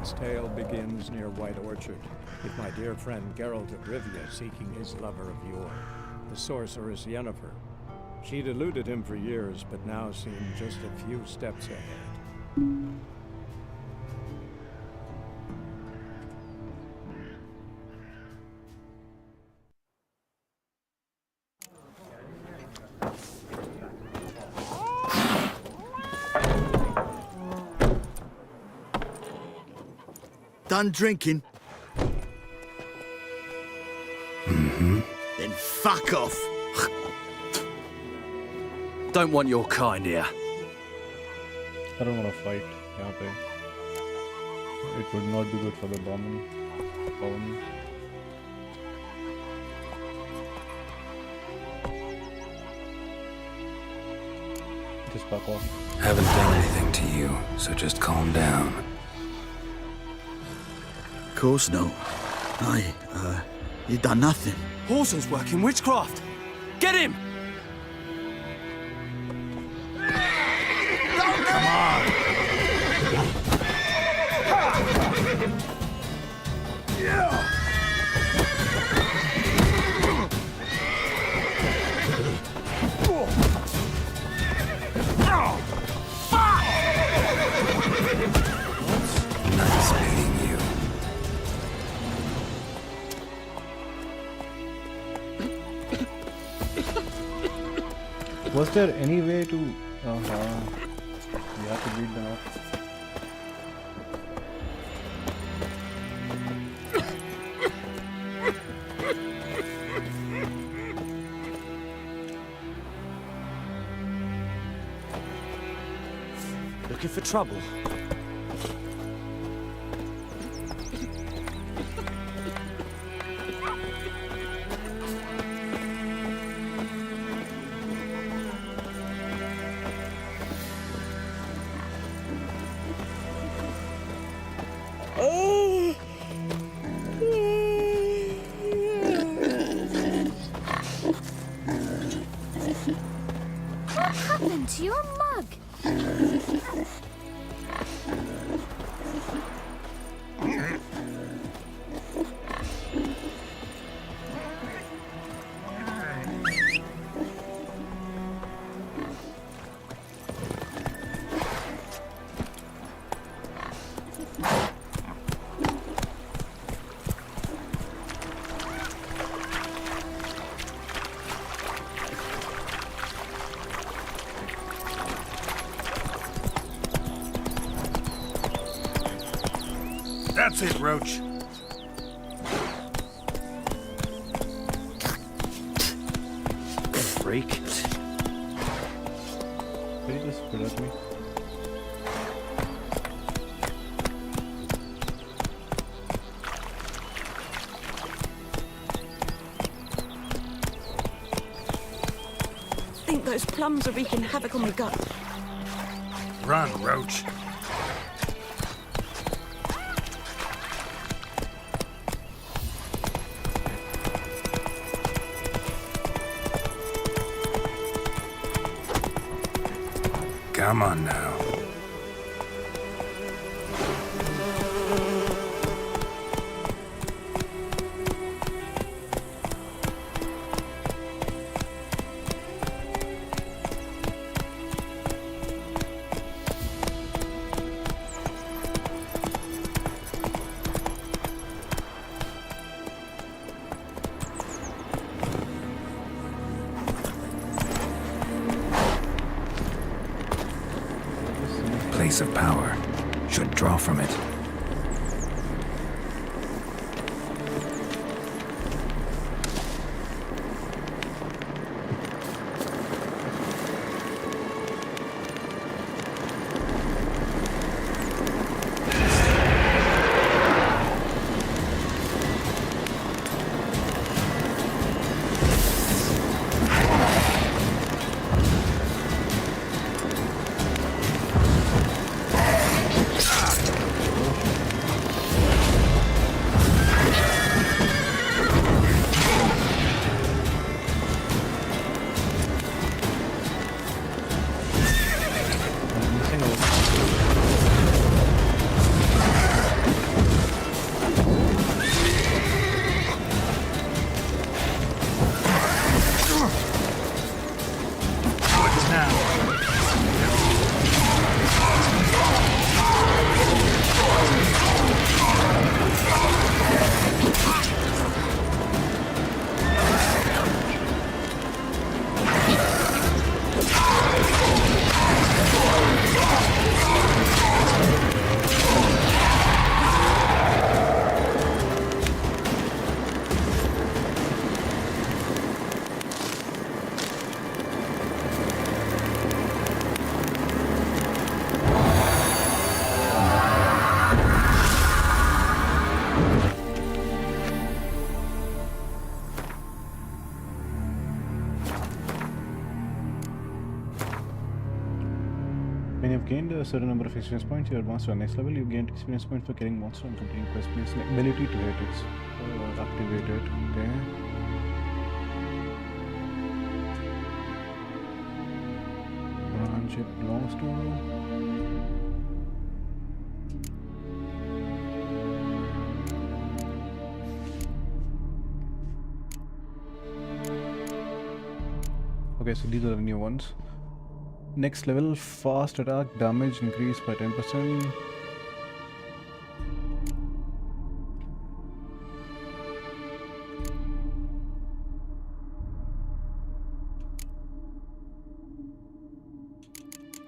next tale begins near White Orchard, with my dear friend Geralt of Rivia seeking his lover of yore, the sorceress Yennefer. She'd eluded him for years, but now seemed just a few steps ahead. Done drinking? Mm-hmm. Then fuck off. Don't want your kind here. I don't want to fight. यहाँ पे. It would not be good for the Bowman. Just fuck off. Haven't done anything to you, so just calm down. Of course not. You done nothing. Whoreson's working witchcraft. Get him! Come on. Nice meeting you. Was there any way to... you have to beat them up. Looking for trouble? What happened to your mug? That's it, Roach. Freak. Did he just spit at me? I think those plums are wreaking havoc on my gut. Run, Roach. Come on now. Place of power. Should draw from it. you've gained a certain number of experience points, you advance to the next level. You gained experience points for killing monster and completing quest. Please select ability to hit it. Activate it. Okay. Branch it belongs to. Okay, so these are the new ones. Next level, fast attack, damage increased by 10%.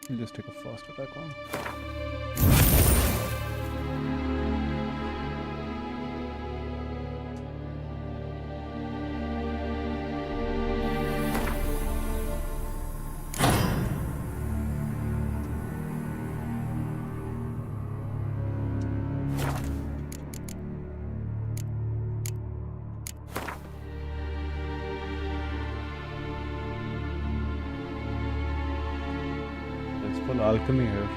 We'll just take a fast attack one. Full alchemy here.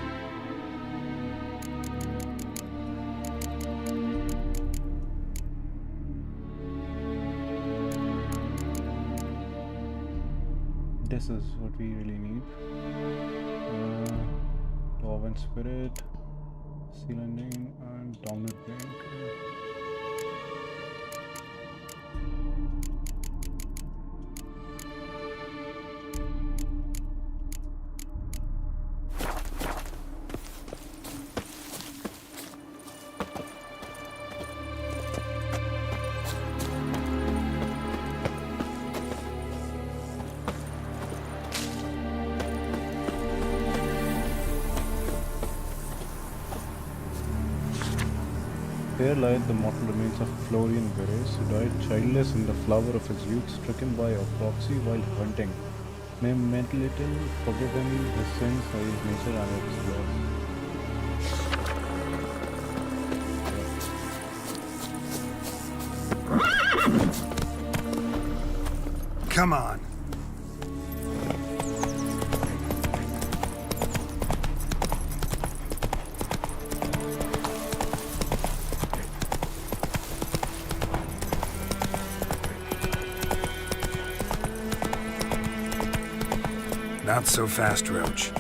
This is what we really need. Dwarven Spirit, Seal Ending, and Dominant Blink. There lieth the mortal remains of Florian Beres, who died childless in the flower of his youth, stricken by apoplexy while hunting. May Mentalitin forgive him his sins by his nature and his laws. Come on. Not so fast, Roach.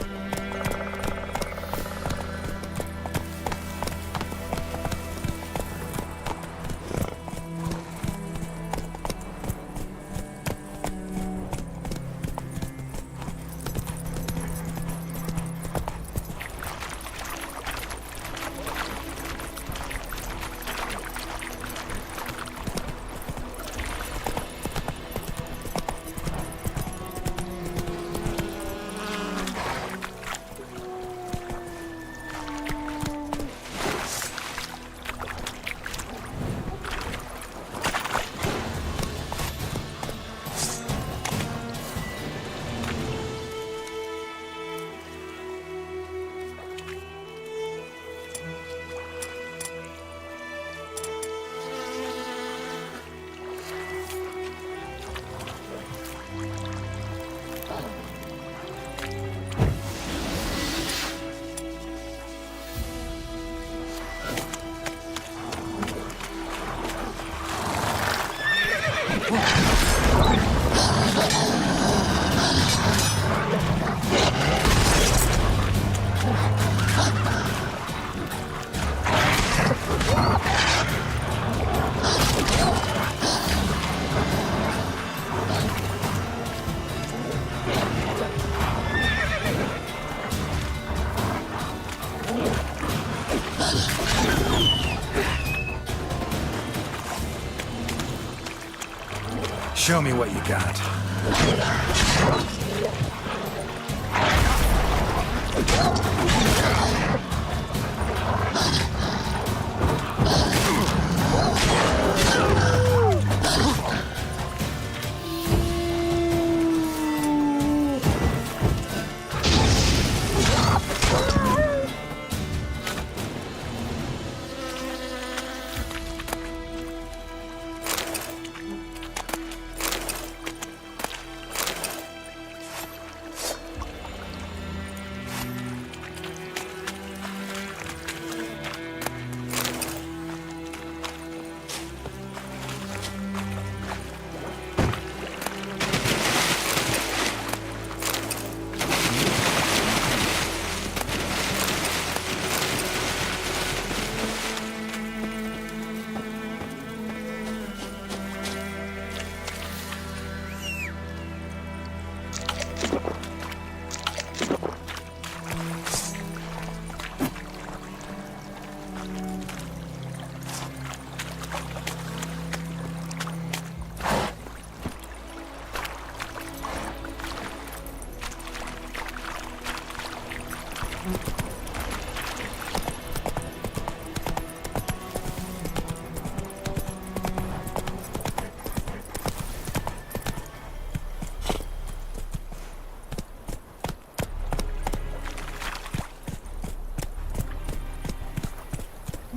Show me what you got.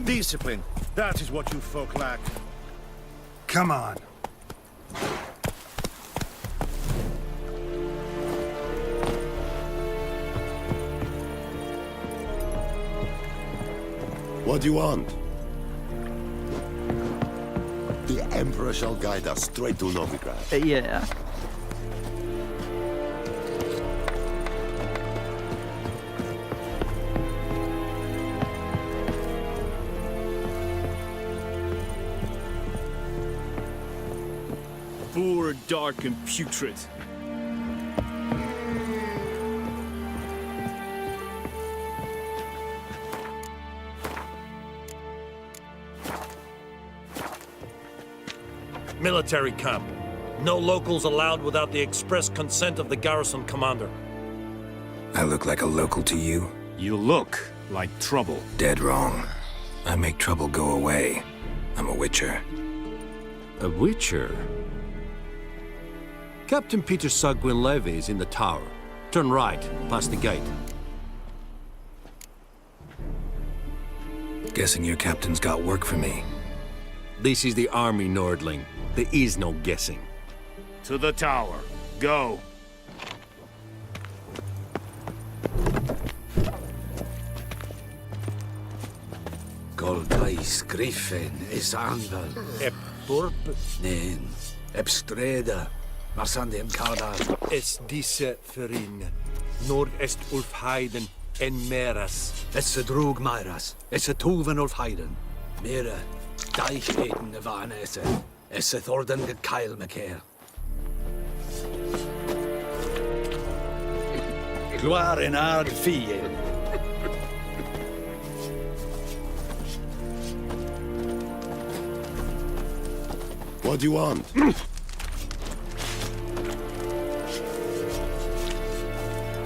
Discipline. That is what you folk lack. Come on. What do you want? The Emperor shall guide us straight to Novigrad. Yeah. Poor, dark, and putrid. Military camp. No locals allowed without the express consent of the garrison commander. I look like a local to you? You look like trouble. Dead wrong. I make trouble go away. I'm a witcher. A witcher? Captain Peter Sagwin Levy is in the tower. Turn right, past the gate. Guessing your captain's got work for me. This is the army, Nordling. There is no guessing. To the tower. Go. Goldais Griffin is Anval. Ep Burp Nen. Ebstreda. Marsandem Kardar. es disse ferin. Nord-est Ulfheiden en Meras. Es a drog Myras. Es a Tuven of Heiden. Mera. Deicheten de Vanesse. Es a Thorden de Kyle McCare. Gloire en ard fiel. What do you want?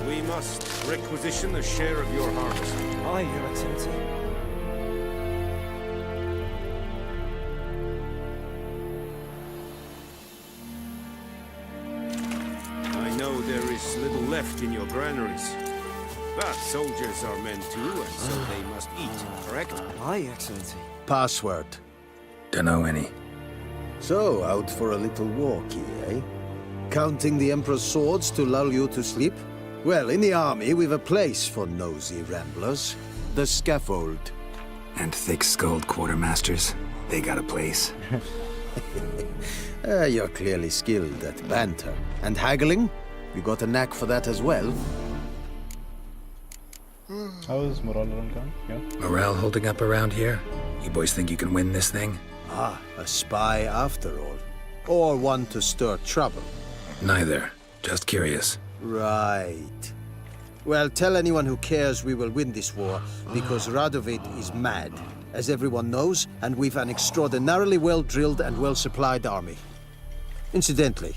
We must requisition a share of your harvest. Aye, Your Excellency. I know there is little left in your granaries. But soldiers are men too, and so they must eat, correct? Aye, Excellency. Password. Dunno any. So, out for a little walkie, eh? Counting the Emperor's swords to lull you to sleep? Well, in the army, we've a place for nosy ramblers. The scaffold. And thick-skulled quartermasters. They got a place. You're clearly skilled at banter. And haggling? You got a knack for that as well? How is morale around camp? Yeah. Morale holding up around here? You boys think you can win this thing? Ah, a spy after all. Or one to stir trouble. Neither. Just curious. Right. Well, tell anyone who cares we will win this war, because Radovid is mad, as everyone knows, and we've an extraordinarily well-drilled and well-supplied army. Incidentally,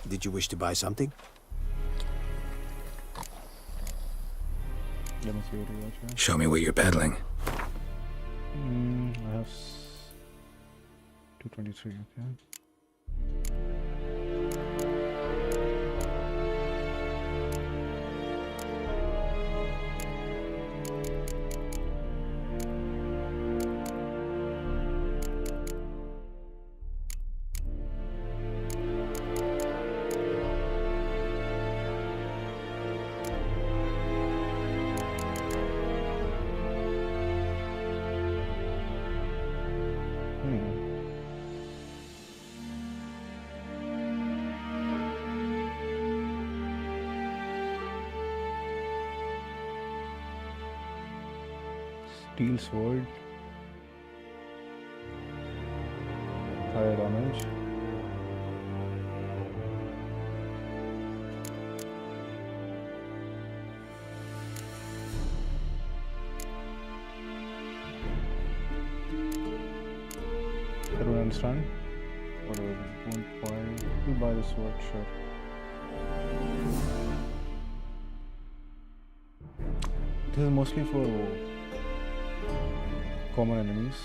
did you wish to buy something? Let me see what you got here. Show me what you're peddling. I have 223, okay. Steel sword. Higher damage. I don't understand. Whatever. Won't buy. We'll buy the sword, sure. This is mostly for common enemies.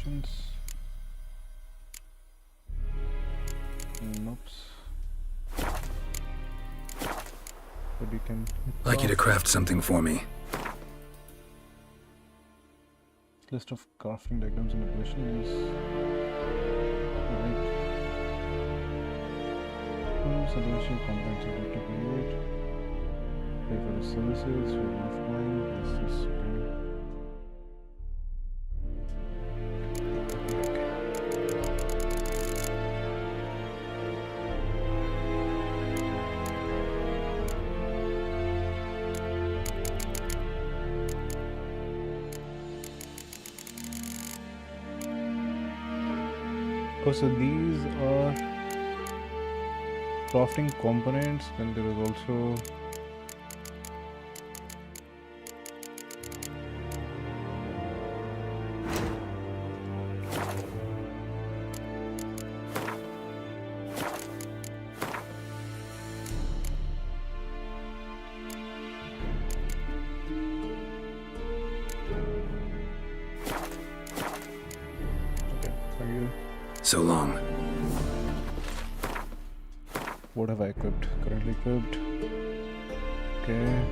potions. Nope. But you can. I'd like you to craft something for me. List of crafting diagrams in the position is right. Suggestion components are to create. Pay for the services, we have mine. This is oh, so these are crafting components, and there is also So long. what have I equipped? Currently equipped. Okay.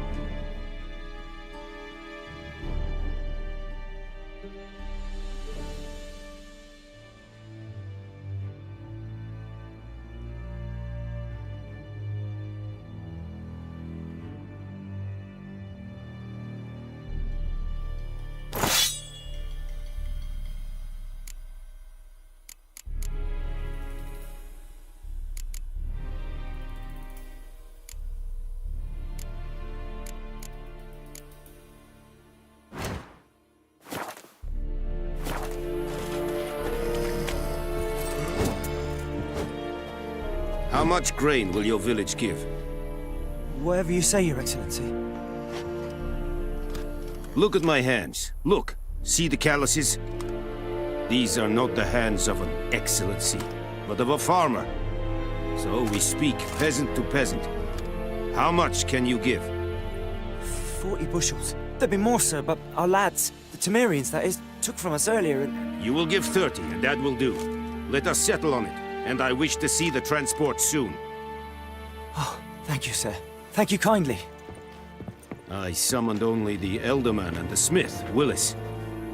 How much grain will your village give? Whatever you say, Your Excellency. Look at my hands. Look. See the calluses? These are not the hands of an excellency, but of a farmer. So we speak peasant to peasant. How much can you give? 40 bushels. There'd be more, sir, but our lads, the Temerians, that is, took from us earlier and... You will give 30, and that will do. Let us settle on it, and I wish to see the transport soon. Oh, thank you, sir. Thank you kindly. I summoned only the Elderman and the smith, Willis.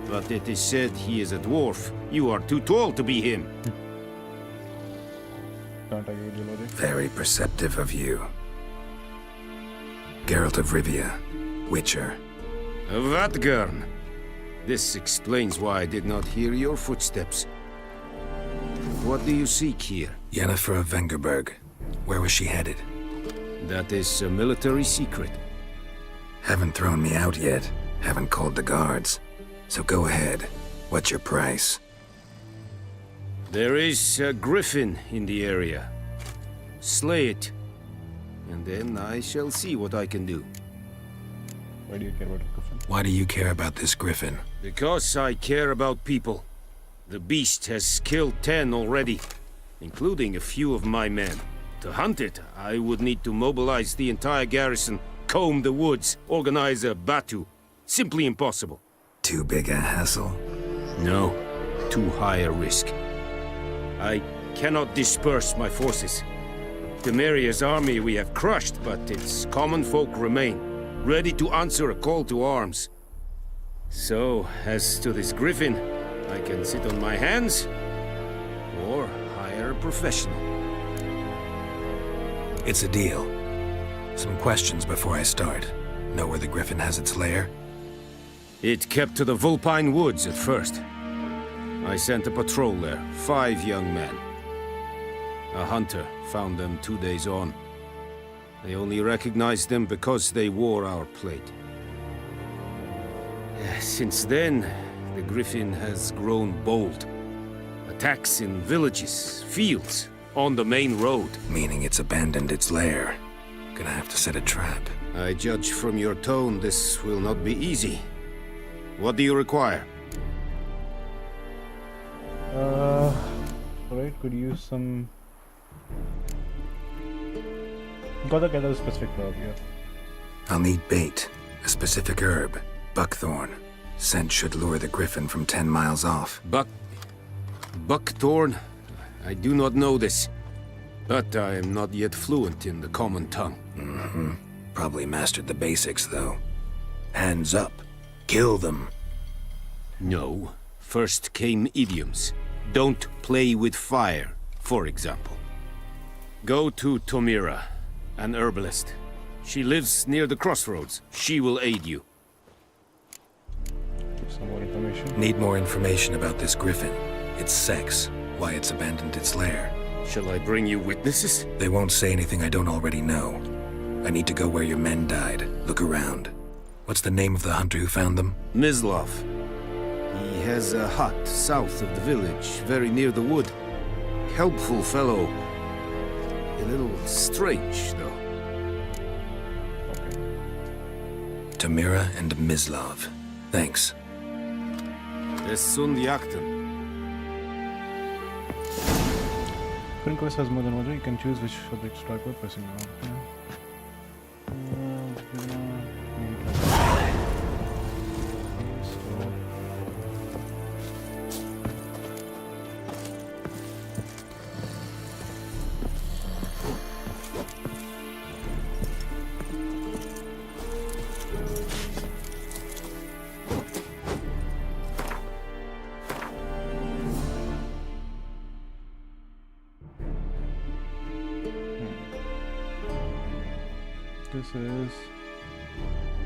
But it is said he is a dwarf. You are too tall to be him. Very perceptive of you. Geralt of Rivia, Witcher. Vatgern. This explains why I did not hear your footsteps. What do you seek here? Yennefer of Vengerberg. Where was she headed? That is a military secret. Haven't thrown me out yet. Haven't called the guards. So go ahead. What's your price? There is a griffin in the area. Slay it. And then I shall see what I can do. Why do you care about a griffin? Why do you care about this griffin? Because I care about people. The beast has killed 10 already, including a few of my men. To hunt it, I would need to mobilize the entire garrison, comb the woods, organize a batu. Simply impossible. Too big a hassle? No, too high a risk. I cannot disperse my forces. Temeria's army we have crushed, but its common folk remain, ready to answer a call to arms. So, as to this griffin, I can sit on my hands, or hire a professional. It's a deal. Some questions before I start. Know where the griffin has its lair? It kept to the Vulpine Woods at first. I sent a patrol there, 5 young men. A hunter found them 2 days on. They only recognized them because they wore our plate. Since then, the griffin has grown bold. Attacks in villages, fields, on the main road. Meaning it's abandoned its lair. Gonna have to set a trap. I judge from your tone this will not be easy. What do you require? Alright, could use some... Gotta get a specific herb, yeah. I'll need bait, a specific herb, buckthorn. Scent should lure the griffin from 10 miles off. Buckthorn? I do not know this. But I am not yet fluent in the common tongue. Mm-hmm. Probably mastered the basics, though. Hands up. Kill them. No. First came idioms. Don't play with fire, for example. Go to Tomira, an herbalist. She lives near the crossroads. She will aid you. Some more information. Need more information about this griffin. Its sex, why it's abandoned its lair. Shall I bring you witnesses? They won't say anything I don't already know. I need to go where your men died. Look around. What's the name of the hunter who found them? Mislav. He has a hut south of the village, very near the wood. Helpful fellow. A little strange, though. Tomira and Mislav. Thanks. Es sunt jakten. Current quest has more than one. You can choose which object to start by pressing now. This is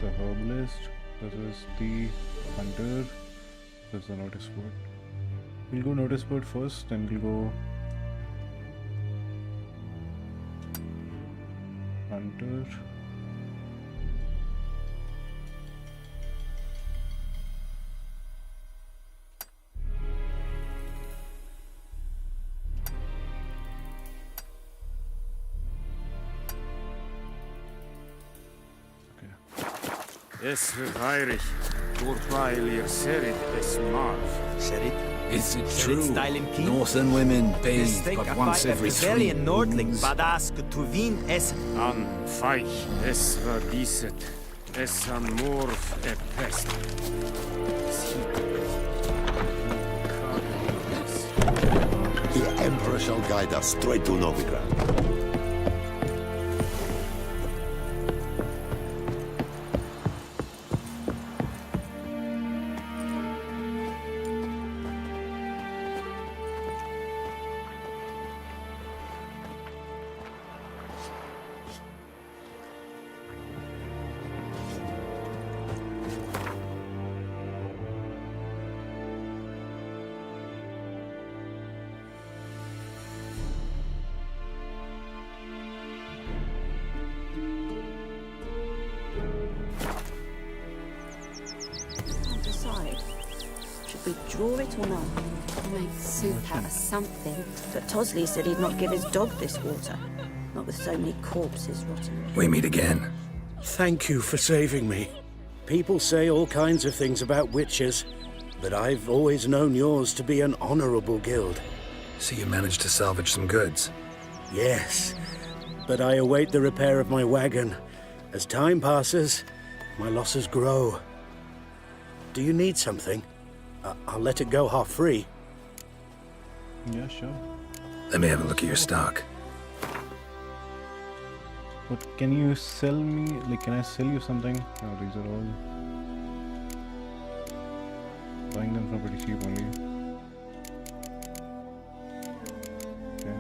the herbalist, this is the hunter, this is the notice board. We'll go notice board first, then we'll go hunter. Es Heinrich, Urpailir Serid es Marv. Serid? Is it true? Northern women bathe but once every 3 moons. An feich es radiset, es an morf e pest. The Emperor shall guide us straight to Novigrad. Should we draw it or not? Make soup out of something. But Tosley said he'd not give his dog this water. Not with so many corpses rotting. We meet again. Thank you for saving me. People say all kinds of things about witches, but I've always known yours to be an honorable guild. So you managed to salvage some goods? Yes, but I await the repair of my wagon. As time passes, my losses grow. Do you need something? I'll let it go half-free. Yeah, sure. Let me have a look at your stock. But can you sell me, like, can I sell you something? No, these are all buying them for pretty cheap only. Okay.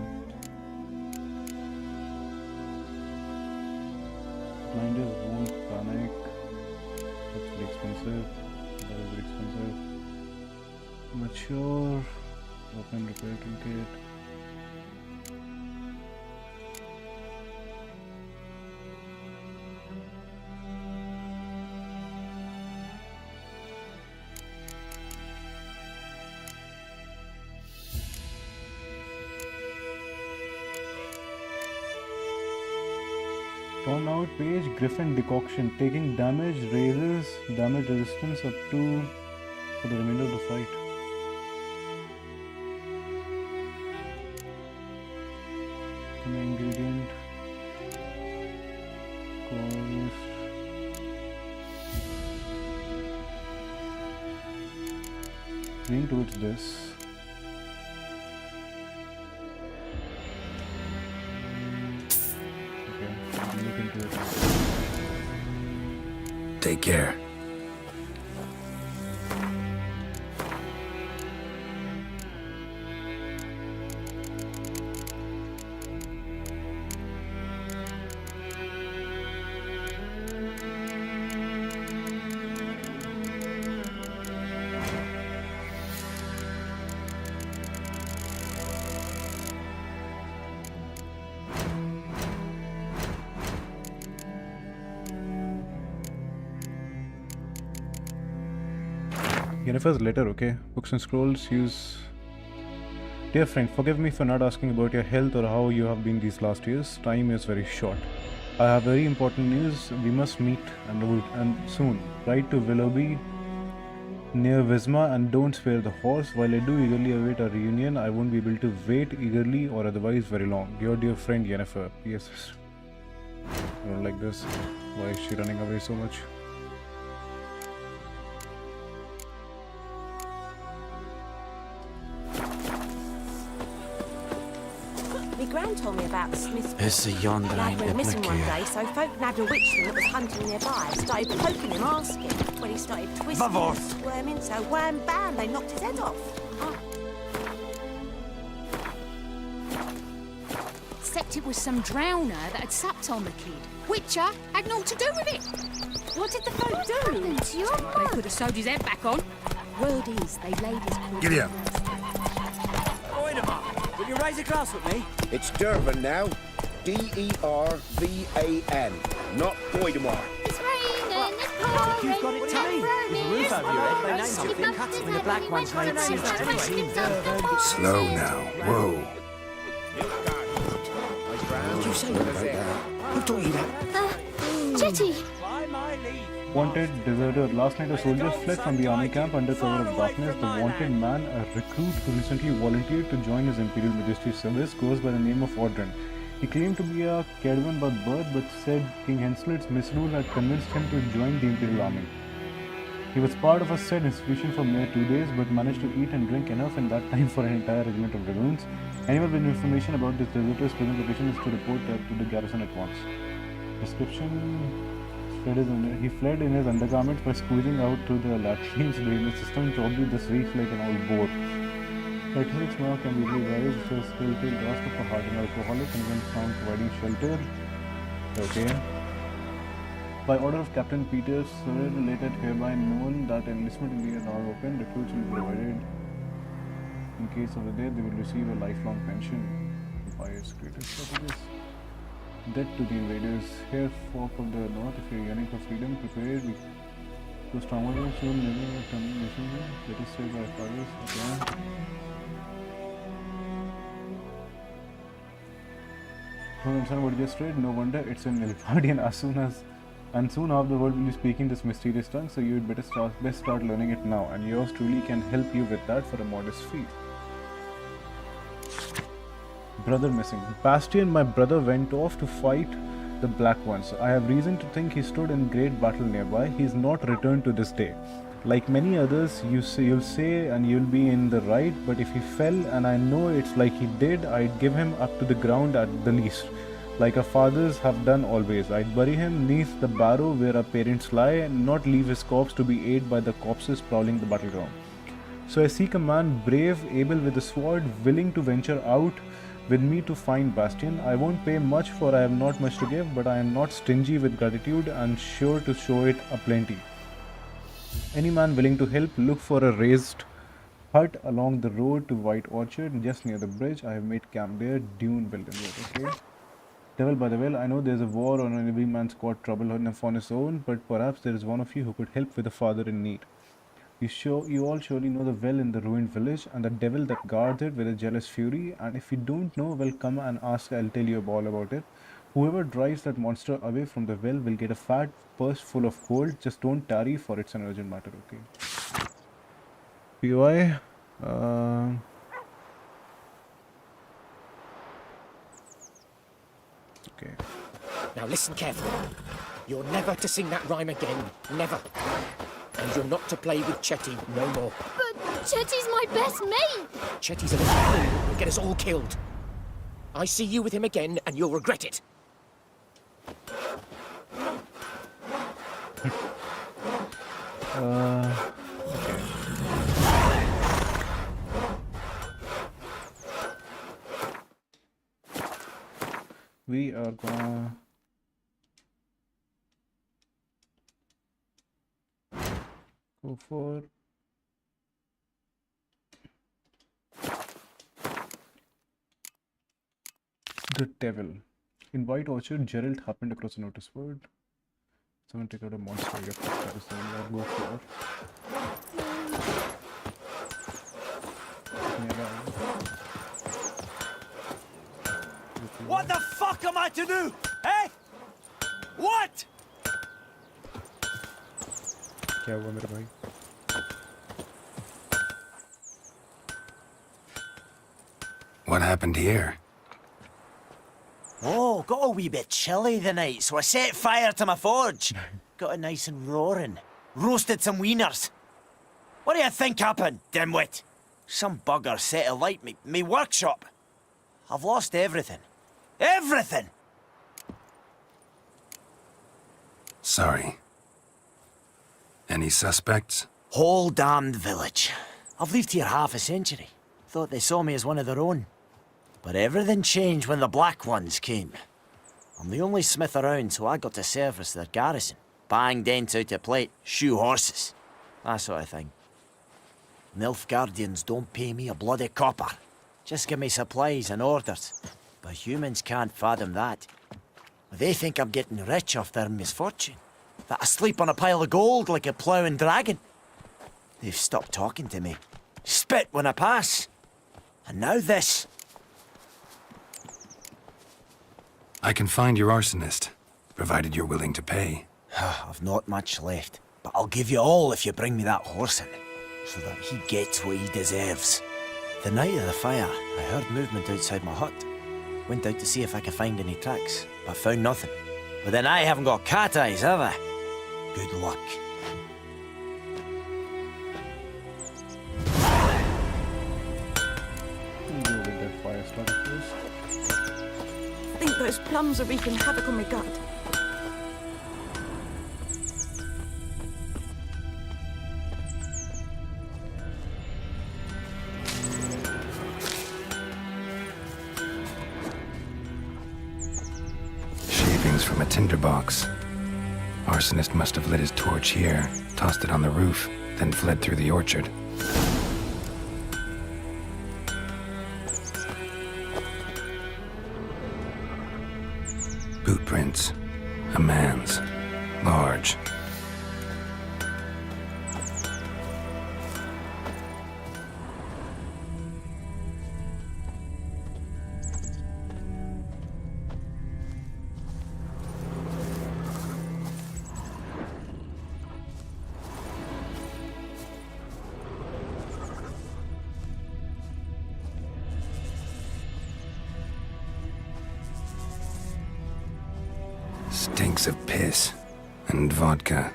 Blinders won't panic. That's very expensive. That is very expensive. Mature. Open repair toolkit. Torn out page, Griffin decoction. Taking damage raises damage resistance up to for the remainder of the fight. Ingredient. Cost. Lean towards this. look into it. Take care. Yennefer's letter, okay? Books and scrolls use... Dear friend, forgive me for not asking about your health or how you have been these last years. Time is very short. I have very important news. We must meet and soon. Write to Willoughby near Wisma and don't spare the horse. While I do eagerly await our reunion, I won't be able to wait eagerly or otherwise very long. Your dear friend Yennefer. Yes. I don't like this. Why is she running away so much? My gran told me about the Smiths. It's a yonder Lad ain't went a missing one blick day, so folk nabbed a witchling that was hunting nearby. Started poking him, asking. When he started twisting and squirming, so wham bam, they knocked his head off. Except it was some drowner that had supped on the kid. Witcher had naught to do with it. What did the folk do? To your they could have sewed his head back on. Word is, they laid his corpse. Giddy up. Will you raise a glass with me? It's Dervan now. D-E-R-V-A-N. Not Boydemar. It's raining, it's pouring. You've got it to me. There's a roof over your head. They named something. Cutting in the black ones made sense to me. Slow now. Whoa. What did you say about that? Who told you that? Jetty. Wanted deserter. Last night a soldier fled from the army camp under cover of darkness. The wanted man, a recruit who recently volunteered to join his Imperial Majesty's service, goes by the name of Ordran. He claimed to be a Kedwan by birth, but said King Henselt's misrule had convinced him to join the Imperial Army. He was part of a said institution for mere 2 days, but managed to eat and drink enough in that time for an entire regiment of dragoons. Anyone with information about this deserter's present location is to report to the garrison at once. Description... He fled in his undergarments by squeezing out through the latrines drainage system. Probably this reeks like an old boat. 36 now can be realized if a skeletal dust of a hardened alcoholic and when found providing shelter. Okay. By order of Captain Peters, related hereby known that enlistment in the now open, recruits will be provided. In case of a death, they will receive a lifelong pension. Empire's greatest strategist. Dead to the invaders. Here, folk of the north, if you're yearning for freedom, prepare. Those traumatized soon never return mission. Let us say by fathers. Okay. Don't understand what you just read? No wonder it's in Nilfgaardian and soon half the world will be speaking this mysterious tongue, so you'd best start learning it now, and yours truly can help you with that for a modest fee. Brother missing. Bastion, my brother, went off to fight the Black Ones. I have reason to think he stood in great battle nearby. He is not returned to this day. Like many others, you'll say and you'll be in the right, but if he fell, and I know it's like he did, I'd give him up to the ground at the least. Like our fathers have done always. I'd bury him neath the barrow where our parents lie, and not leave his corpse to be ate by the corpses prowling the battleground. So I seek a man brave, able with a sword, willing to venture out with me to find Bastion. I won't pay much, for I have not much to give, but I am not stingy with gratitude and sure to show it aplenty. Any man willing to help, look for a raised hut along the road to White Orchard, just near the bridge. I have made camp there. Dune building it. Okay. Devil by the well, I know there's a war and every man's got trouble on his own, but perhaps there is one of you who could help with a father in need. You all surely know the well in the ruined village and the devil that guards it with a jealous fury, and if you don't know, well, come and ask, I'll tell you all about it. Whoever drives that monster away from the well will get a fat purse full of gold. Just don't tarry, for it's an urgent matter, okay? POI? Okay. Now listen carefully. You're never to sing that rhyme again. Never. And you're not to play with Chetty no more. But Chetty's my best mate. Chetty's a little fool who'll get us all killed. I see you with him again and you'll regret it. Okay. We are gonna go for the devil. In White Orchard, Geralt happened across a notice board. Someone take out a monster. Yep, that is the one I'll go for. What the fuck am I to do? Eh? What? क्या हुआ मेरे भाई? What happened here? Oh, got a wee bit chilly the night, so I set fire to my forge. Got it nice and roaring. Roasted some wieners. What do you think happened, dimwit? Some bugger set alight me workshop. I've lost everything. Everything! Sorry. Any suspects? Whole damned village. I've lived here half a century. Thought they saw me as one of their own. But everything changed when the Black Ones came. I'm the only smith around, so I got to service their garrison. Bang dents out of plate, shoe horses. That sort of thing. Nilfgaardians don't pay me a bloody copper. Just give me supplies and orders. But humans can't fathom that. They think I'm getting rich off their misfortune. That I sleep on a pile of gold like a ploughing dragon. They've stopped talking to me. Spit when I pass. And now this. I can find your arsonist, provided you're willing to pay. I've not much left, but I'll give you all if you bring me that horse in, so that he gets what he deserves. The night of the fire, I heard movement outside my hut. Went out to see if I could find any tracks, but found nothing. But then I haven't got cat eyes, have I? Good luck. Go with that fire starter first. I think those plums are wreaking havoc on my gut. Shavings from a tinderbox. Arsonist must have lit his torch here, tossed it on the roof, then fled through the orchard. Boot prints. A man's. Large. Stinks of piss and vodka.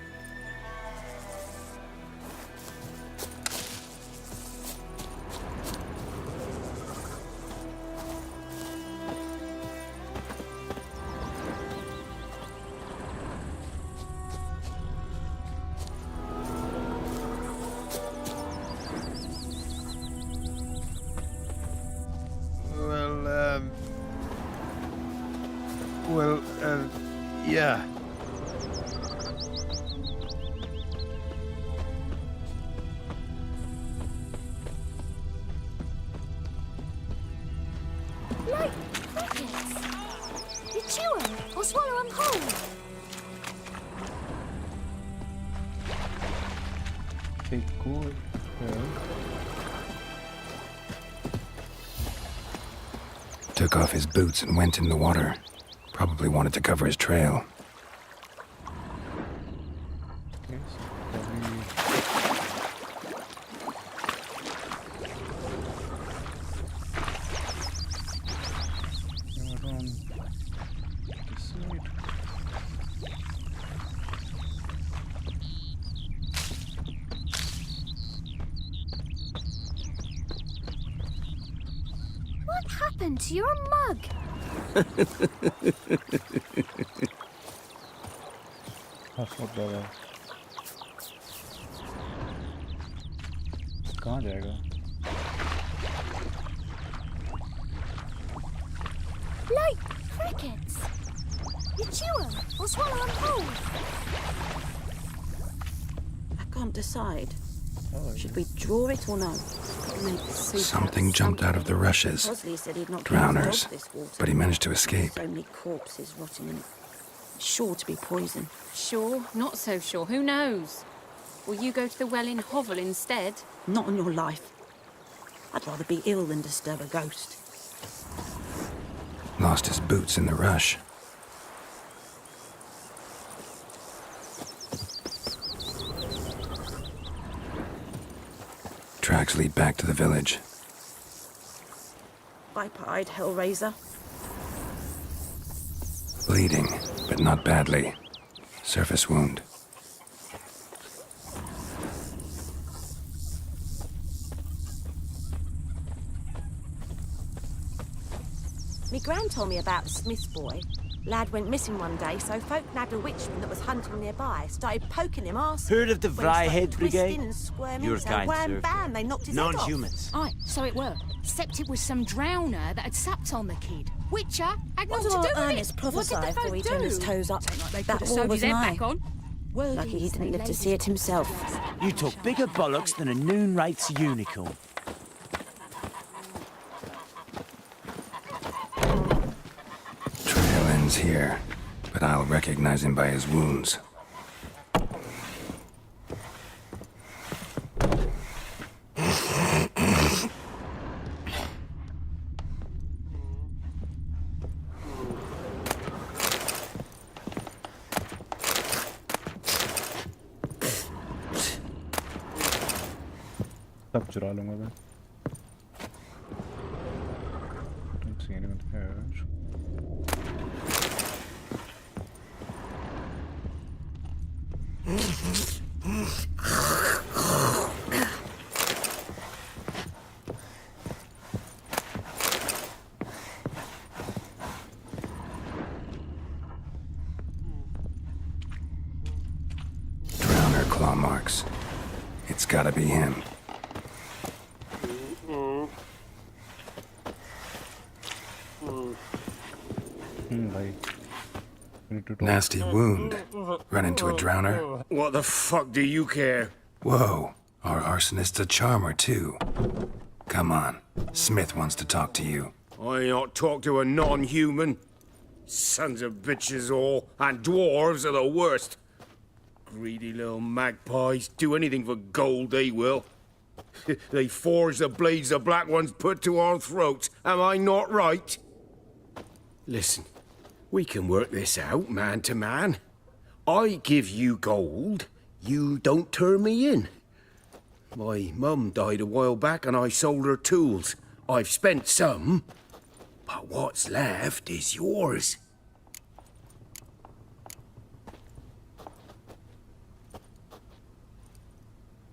Yeah. Like crickets. You chew them or swallow them whole. Okay, cool. Took off his boots and went in the water. Probably wanted to cover his trail. Okay, so probably... around this side. What happened to your mug? Hotspot लगा है। कहाँ जाएगा? Like crickets. You chew them or swallow them whole. I can't decide. Should we draw it or no? Something jumped out of the rushes. Bosley said he'd not Drowners. this water. But he managed to escape. So many corpses rotting in it. Sure to be poison. Sure, not so sure. Who knows? Will you go to the well in Hovel instead? Not on your life. I'd rather be ill than disturb a ghost. Lost his boots in the rush. Tracks lead back to the village. Viper-eyed hellraiser. Bleeding, but not badly. Surface wound. Me gran told me about the Smith's boy. Lad went missing one day, so folk nabbed a witchman that was hunting nearby. Started poking him arse. Heard of the Vryhead Brigade? Your kind, sir. Bam, they knocked his Non-humans. Aye, so it were. Except it was some drowner that had sapped on the kid. Witcher had What naught to did do with Ernest it. prophesy What did the before he folk turned do? his toes up? Like That they wall sewed was his head nigh. back on. Lucky he didn't live to see it himself. You took bigger bollocks than a Noonwraith's unicorn. Trail ends here, but I'll recognize him by his wounds. सब चुरा लूंगा मैं। Don't see anyone here. Drowner claw marks. It's gotta be him. Nasty wound. Run into a drowner? What the fuck do you care? Whoa, our arsonist's a charmer too. Come on, Smith wants to talk to you. I ain't not talk to a non-human. Sons of bitches all, and dwarves are the worst. Greedy little magpies, do anything for gold, they will. They forge the blades the black ones put to our throats, am I not right? Listen, we can work this out, man to man. I give you gold, you don't turn me in. My mum died a while back and I sold her tools. I've spent some, but what's left is yours.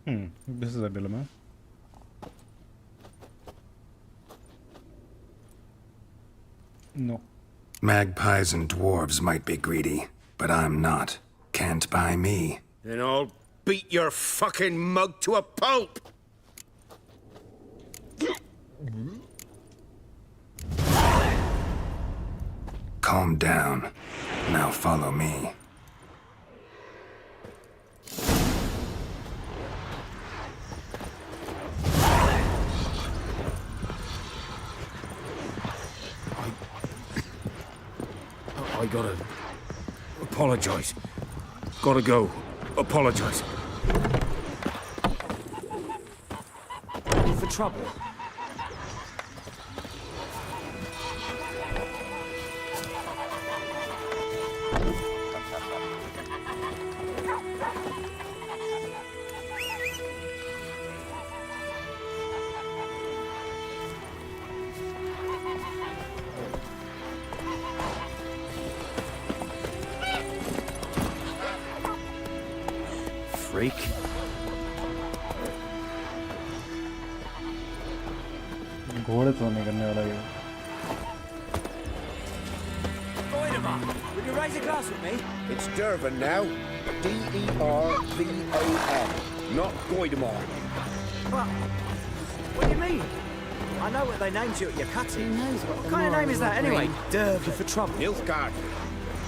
This is a dilemma. No. Magpies and dwarves might be greedy, but I'm not. Can't buy me. Then I'll beat your fucking mug to a pulp! Calm down. Now follow me. I gotta apologize. Gotta go. Apologize. Ready for trouble? Freak. घोड़े तो नहीं करने वाला ये। Voidemar, would you raise a glass with me? It's Dervan now. D-E-R-V-A-N. Not Goidemar. What do you mean? I know what they named you at your cutting. Who knows what kind of name is that anyway? Dervan for trouble. Nilfgaard.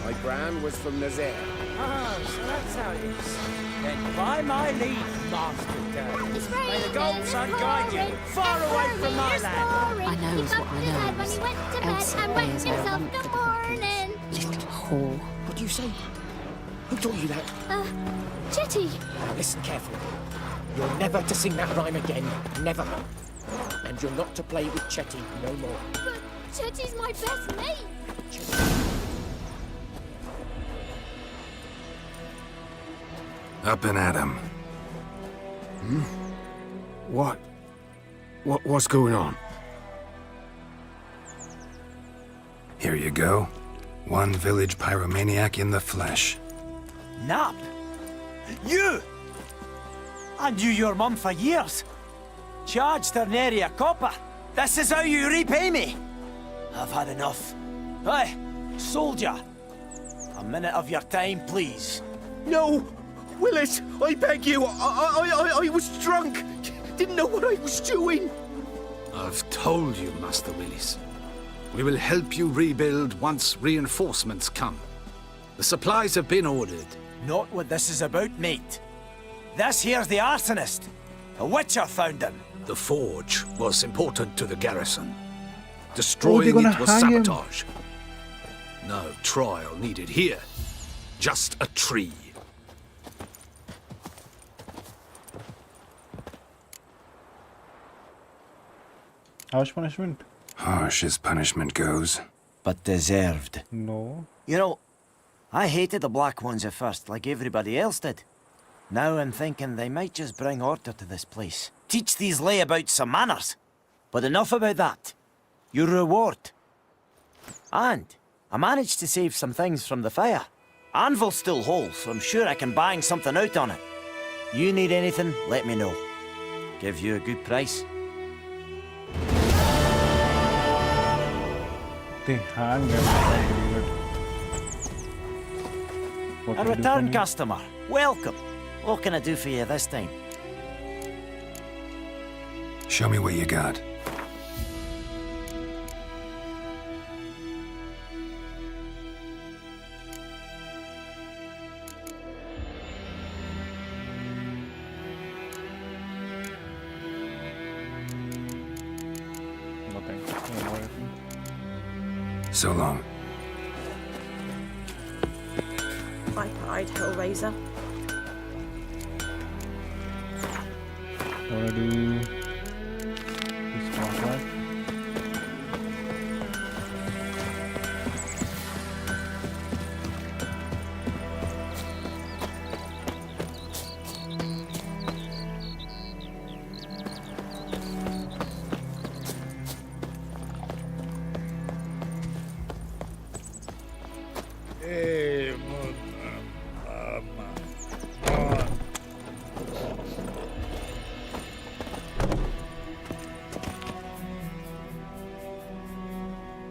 My gran was from Nazaire. Oh, so that's how it is. Then by my leave, Master Dervan. May the gold sun guide you far away from my land. I know what I know. Elsa wears her lump for the poppies. Little whore. What do you say? Who taught you that? Chetty. Now listen carefully. You're never to sing that rhyme again. Never. And you're not to play with Chetty no more. But Chetty's my best mate. Up and at 'em. What's going on? Here you go. One village pyromaniac in the flesh. Nap? You? I knew your mum for years. Charged her nary a copper. This is how you repay me. I've had enough. Hey, soldier. A minute of your time, please. No! Willis, I beg you. I was drunk. Didn't know what I was doing. I've told you, Master Willis. We will help you rebuild once reinforcements come. The supplies have been ordered. Not what this is about, mate. This here's the arsonist. A witcher found him. The forge was important to the garrison. Destroying it was sabotage. No trial needed here. Just a tree. Harsh punishment? Harsh as punishment goes. But deserved. No. You know, I hated the Black Ones at first, like everybody else did. Now I'm thinking they might just bring order to this place. Teach these layabouts some manners. But enough about that. Your reward. And I managed to save some things from the fire. Anvil's still whole, so I'm sure I can bang something out on it. You need anything, let me know. Give you a good price. They hang them. What A can I do for return you? customer. Welcome. What can I do for you this time? Show me what you got. Nothing. No more. So long. Eyed Hellraiser. Wanna do this contract?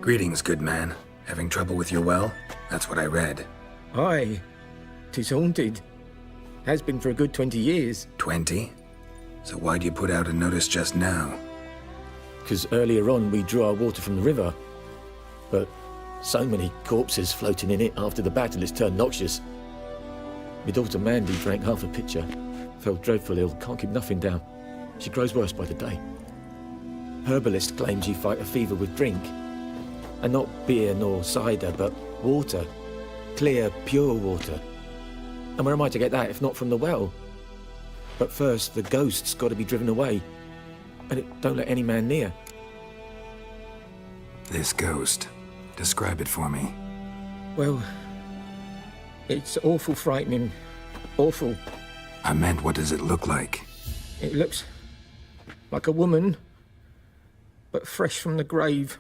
Greetings, good man. Having trouble with your well? That's what I read. Aye. 'Tis haunted. Has been for a good 20 years. 20? So why'd you put out a notice just now? 'Cause earlier on we drew our water from the river. But so many corpses floating in it after the battle it's turned noxious. My daughter Mandy drank half a pitcher. Fell dreadful ill, can't keep nothing down. She grows worse by the day. Herbalist claims you fight a fever with drink. And not beer nor cider, but water. Clear, pure water. And where am I to get that if not from the well? But first, the ghost's got to be driven away. And it don't let any man near. This ghost. Describe it for me. Well, it's awful frightening. Awful. I meant, what does it look like? It looks like a woman, but fresh from the grave.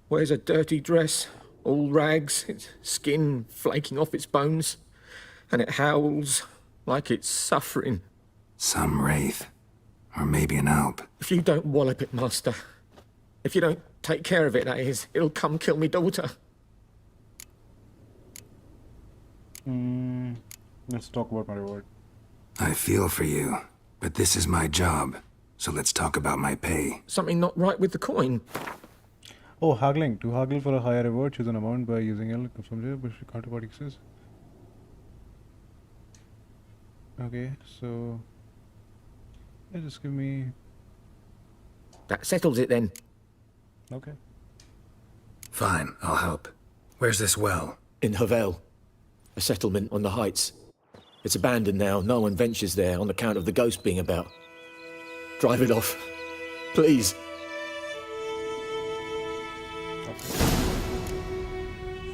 Wears a dirty dress, all rags, its skin flaking off its bones, and it howls like it's suffering. Some wraith. Or maybe an alp. If you don't wallop it, Master, if you don't take care of it, that is, it'll come kill me daughter. Let's talk about my reward. I feel for you, but this is my job, so let's talk about my pay. Something not right with the coin. Oh, haggling. To haggle for a higher reward, choose an amount by using L. Confirm zero, but counterpart exists. Okay, so yeah, just give me. That settles it then. Okay. Fine, I'll help. Where's this well? In Havel, a settlement on the heights. It's abandoned now. No one ventures there on account of the ghost being about. Drive it off, please.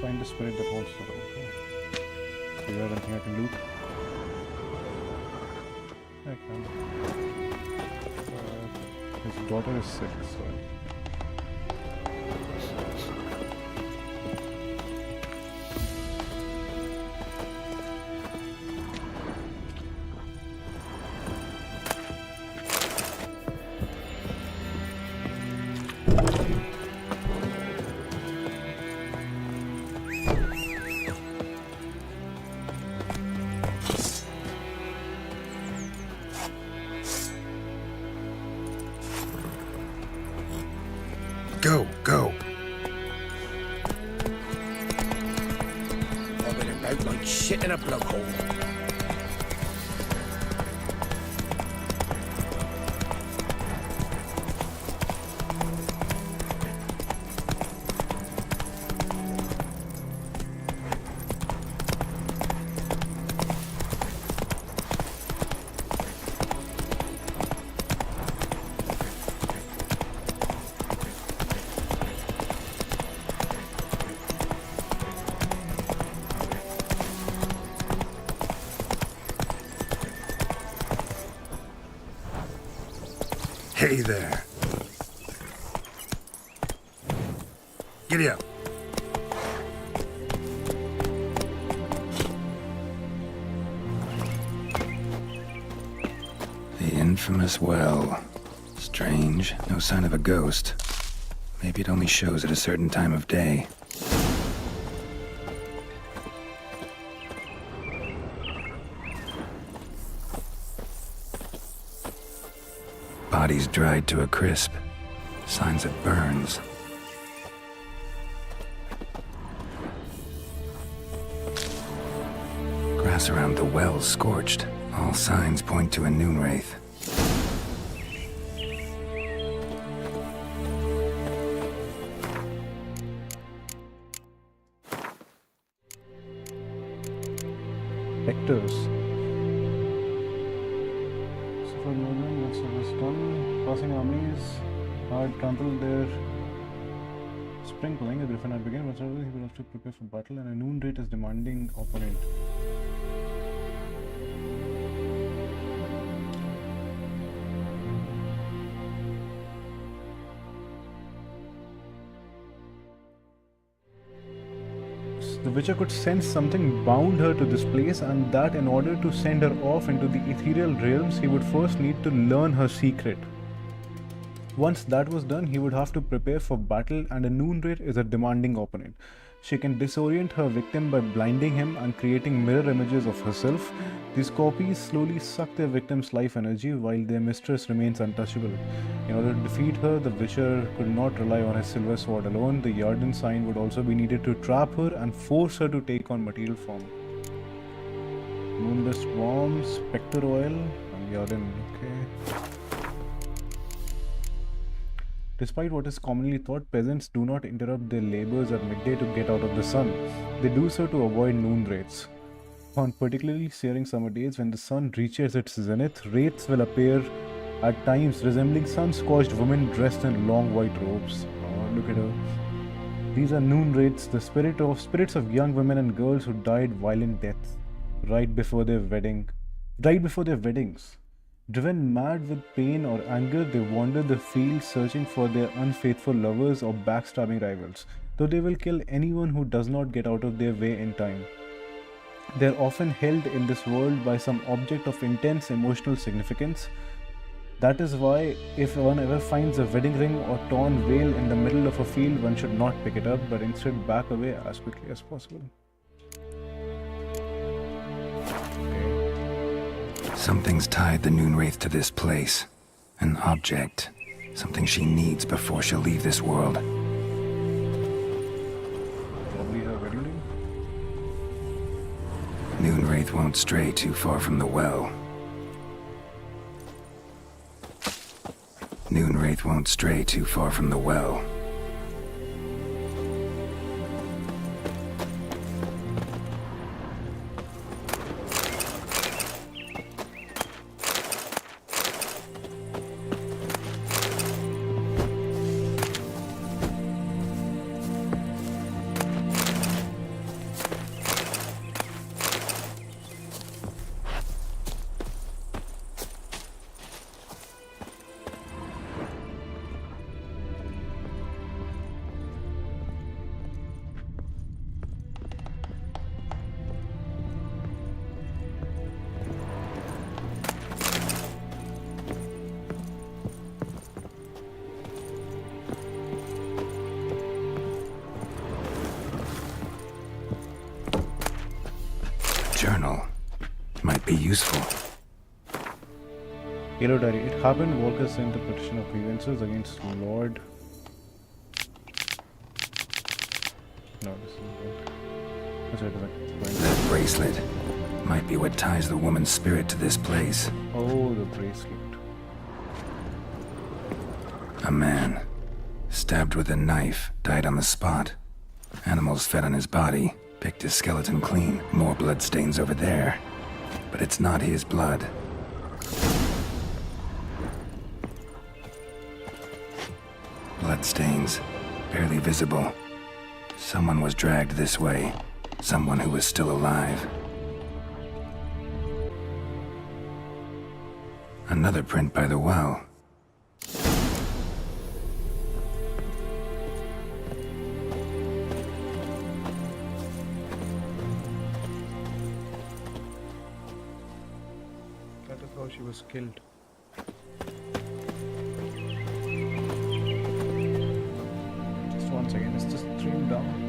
Find the spirit that wants to go. Okay. Is there anything I can loot? I can. His daughter is sick, so. Go. Bobbing about like shit in a blowhole. Hey there. Giddy up. The infamous well. Strange. No sign of a ghost. Maybe it only shows at a certain time of day. Bodies dried to a crisp. Signs of burns. Grass around the well scorched. All signs point to a noon wraith. Vectors. For a moment, once it was done, passing armies had trampled their sprinkling. A griffin had begun, but suddenly he will have to prepare for battle, and a noon rate is demanding opponent. The Witcher could sense something bound her to this place, and that in order to send her off into the ethereal realms, he would first need to learn her secret. Once that was done, he would have to prepare for battle, and a noon wraith is a demanding opponent. She can disorient her victim by blinding him and creating mirror images of herself. These copies slowly suck their victim's life energy while their mistress remains untouchable. In order to defeat her, the Witcher could not rely on his silver sword alone. The Yarden sign would also be needed to trap her and force her to take on material form. Moonless Worm, Spectre Oil, and Yarden. Okay. Despite what is commonly thought, peasants do not interrupt their labors at midday to get out of the sun. They do so to avoid noon wraiths. On particularly searing summer days, when the sun reaches its zenith, wraiths will appear at times resembling sun-scorched women dressed in long white robes. Oh, look at her. These are noon wraiths, the spirits of young women and girls who died violent deaths right before their weddings. Driven mad with pain or anger, they wander the fields searching for their unfaithful lovers or backstabbing rivals, though they will kill anyone who does not get out of their way in time. They are often held in this world by some object of intense emotional significance. That is why, if one ever finds a wedding ring or torn veil in the middle of a field, one should not pick it up, but instead back away as quickly as possible. Something's tied the Noonwraith to this place. An object. Something she needs before she'll leave this world. Probably her wedding ring? Noonwraith won't stray too far from the well. Noonwraith won't stray too far from the well. Journal. Might be useful. Yellow Diary. It happened Walker sent a petition of grievances against Lord... No, this isn't good. That's right, That bracelet might be what ties the woman's spirit to this place. Oh, the bracelet. A man, stabbed with a knife, died on the spot. Animals fed on his body, picked his skeleton clean. More bloodstains over there. But it's not his blood. Bloodstains, barely visible. Someone was dragged this way. Someone who was still alive. Another print by the well. That is how she was killed. Just one second, it's just streamed down.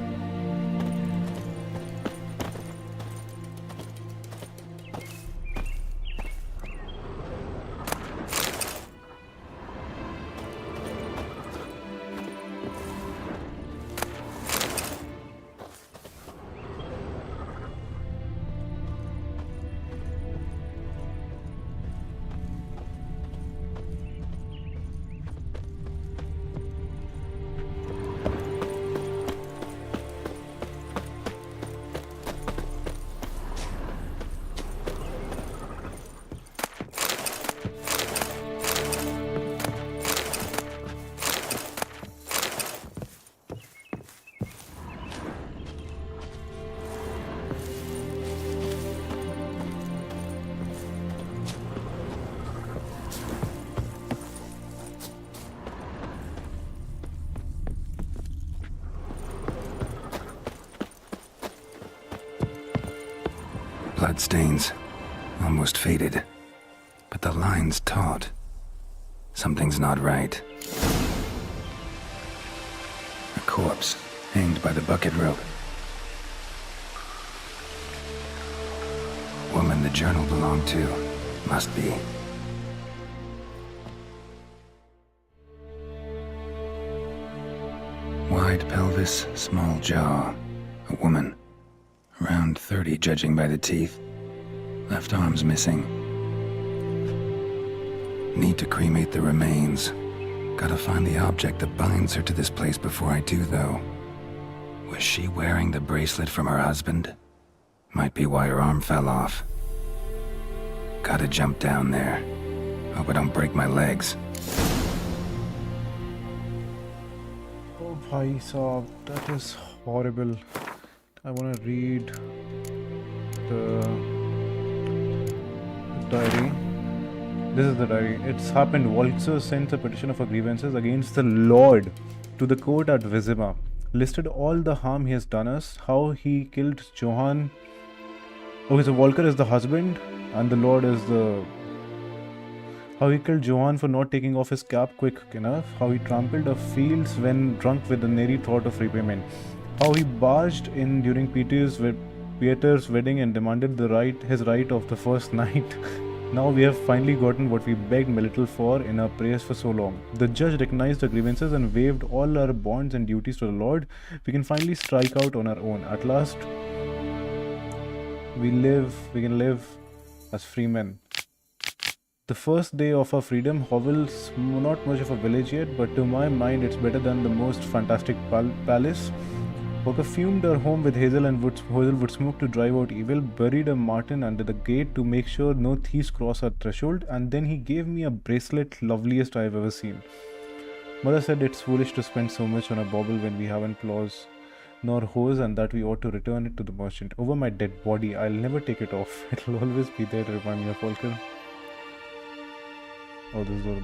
Bloodstains, almost faded. But the line's taut. Something's not right. A corpse, hanged by the bucket rope. Woman the journal belonged to. Must be. Wide pelvis, small jaw. A woman. Around 30, judging by the teeth. Left arm's missing. Need to cremate the remains. Gotta find the object that binds her to this place before I do, though. Was she wearing the bracelet from her husband? Might be why her arm fell off. Gotta jump down there. Hope I don't break my legs. Oh, bhai saab, that is horrible. I want to read the diary. This is the diary. It's happened. Waltzer sent a petition of grievances against the Lord to the court at Vizima. Listed all the harm he has done us, how he killed Johann. Okay, so Walker is the husband and the Lord is the... How he killed Johann for not taking off his cap quick enough. How he trampled the fields when drunk with the nary thought of repayment. How he barged in during Peter's Pieter's wedding and demanded his right of the first night. Now we have finally gotten what we begged Melittle for in our prayers for so long. The judge recognized our grievances and waived all our bonds and duties to the Lord. We can finally strike out on our own. At last, we can live as free men. The first day of our freedom, Hovel's not much of a village yet, but to my mind it's better than the most fantastic palace. Walker fumed our home with hazelwood smoke to drive out evil, buried a marten under the gate to make sure no thieves cross our threshold, and then he gave me a bracelet, loveliest I've ever seen. Mother said it's foolish to spend so much on a bauble when we haven't plows nor hose, and that we ought to return it to the merchant. Over my dead body, I'll never take it off. It'll always be there to remind me of Volker. Oh, this is the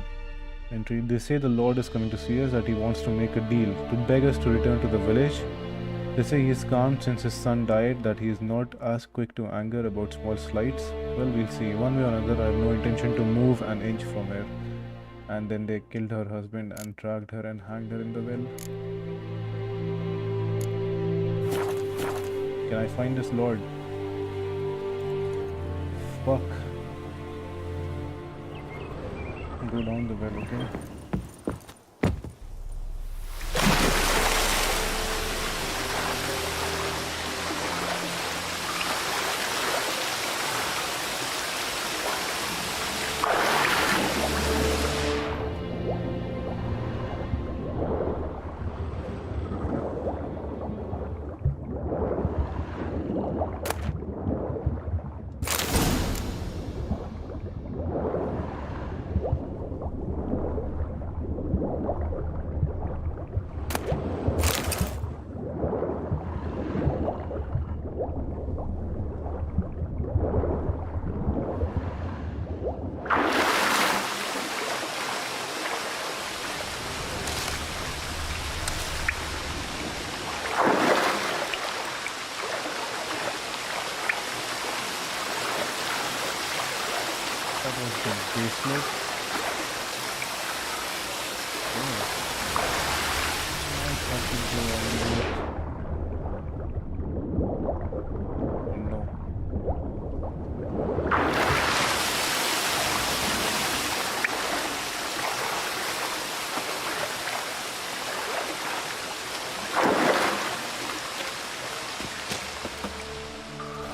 entry. They say the Lord is coming to see us, that he wants to make a deal, to beg us to return to the village. They say he is calm since his son died, that he is not as quick to anger about small slights. Well, we'll see. One way or another, I have no intention to move an inch from here. And then they killed her husband and dragged her and hanged her in the well. Can I find this Lord? Fuck. Go down the well, okay?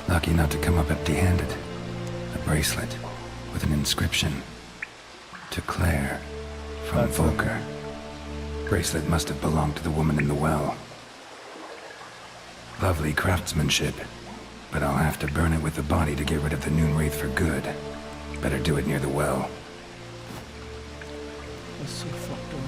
Lucky not to come up empty-handed. A bracelet with an inscription. To Claire, from Volker. Bracelet must have belonged to the woman in the well. Lovely craftsmanship, but I'll have to burn it with the body to get rid of the noon wraith for good. Better do it near the well. That's so fucked up.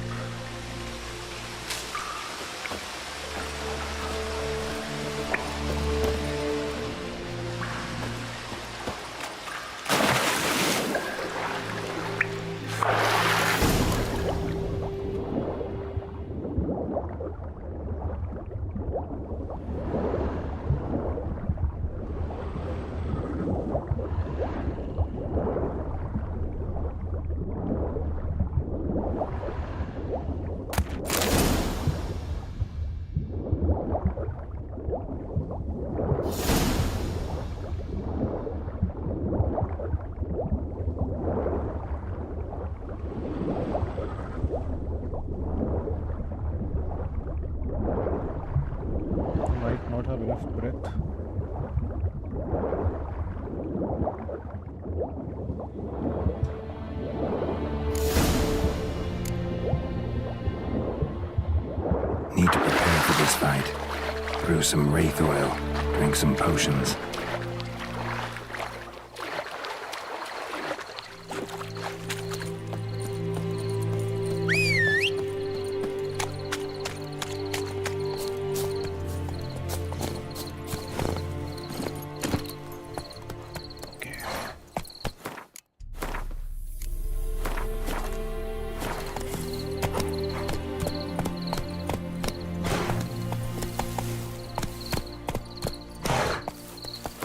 Need to prepare for this fight. Brew some wraith oil, drink some potions.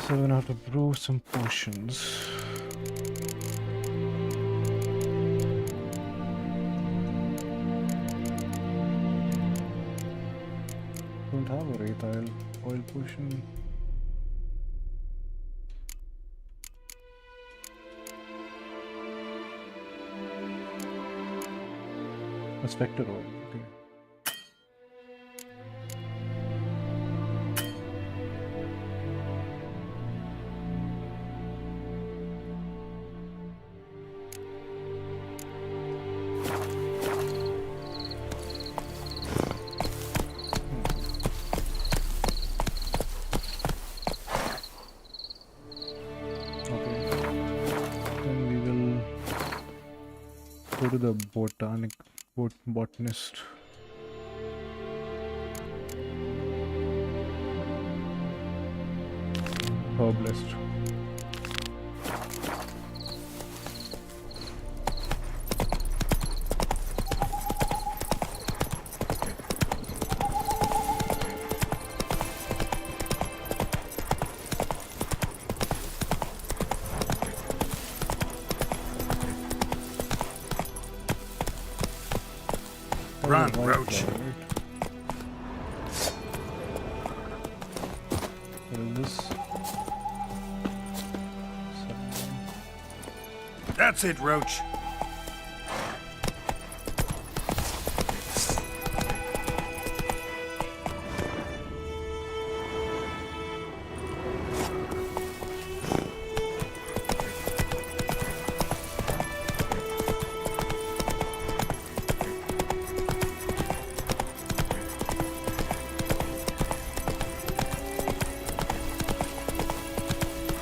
So we're gonna have to brew some potions. Don't have a wraith oil potion. A spectral oil, okay. Go to the botanist. Herbalist. Run, Roach. What is this? That's it, Roach.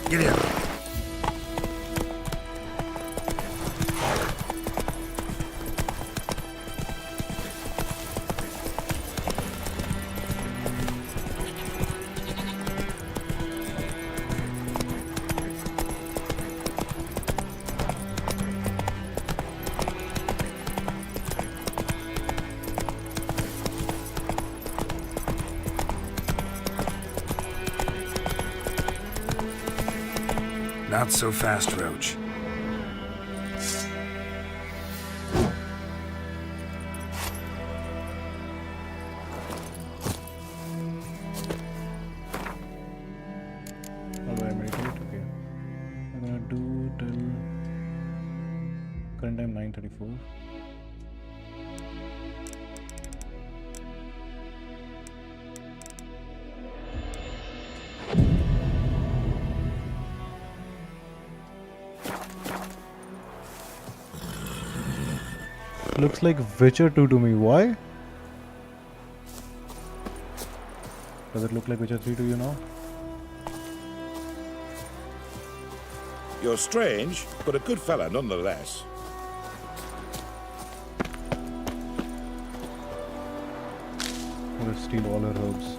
Get in. Not so fast, Roach. How do I meditate? Okay. I'm gonna do till current time 9:34. Looks like Witcher 2 to me. Why? Does it look like Witcher 3 to you now? You're strange, but a good fella nonetheless. I'm gonna steal all her herbs.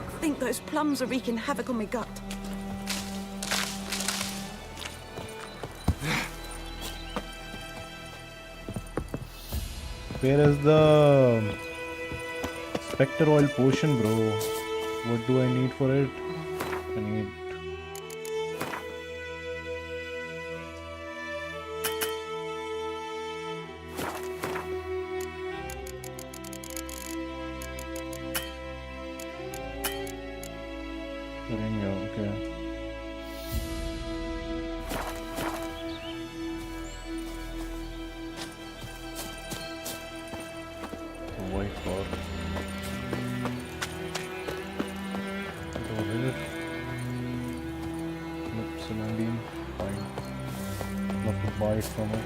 I think those plums are wreaking havoc on my gut. Where is the spectral oil potion, bro? What do I need for it? I need... okay. White bar. Go here. Nope, celandine. Fine. I'll have to buy it from it.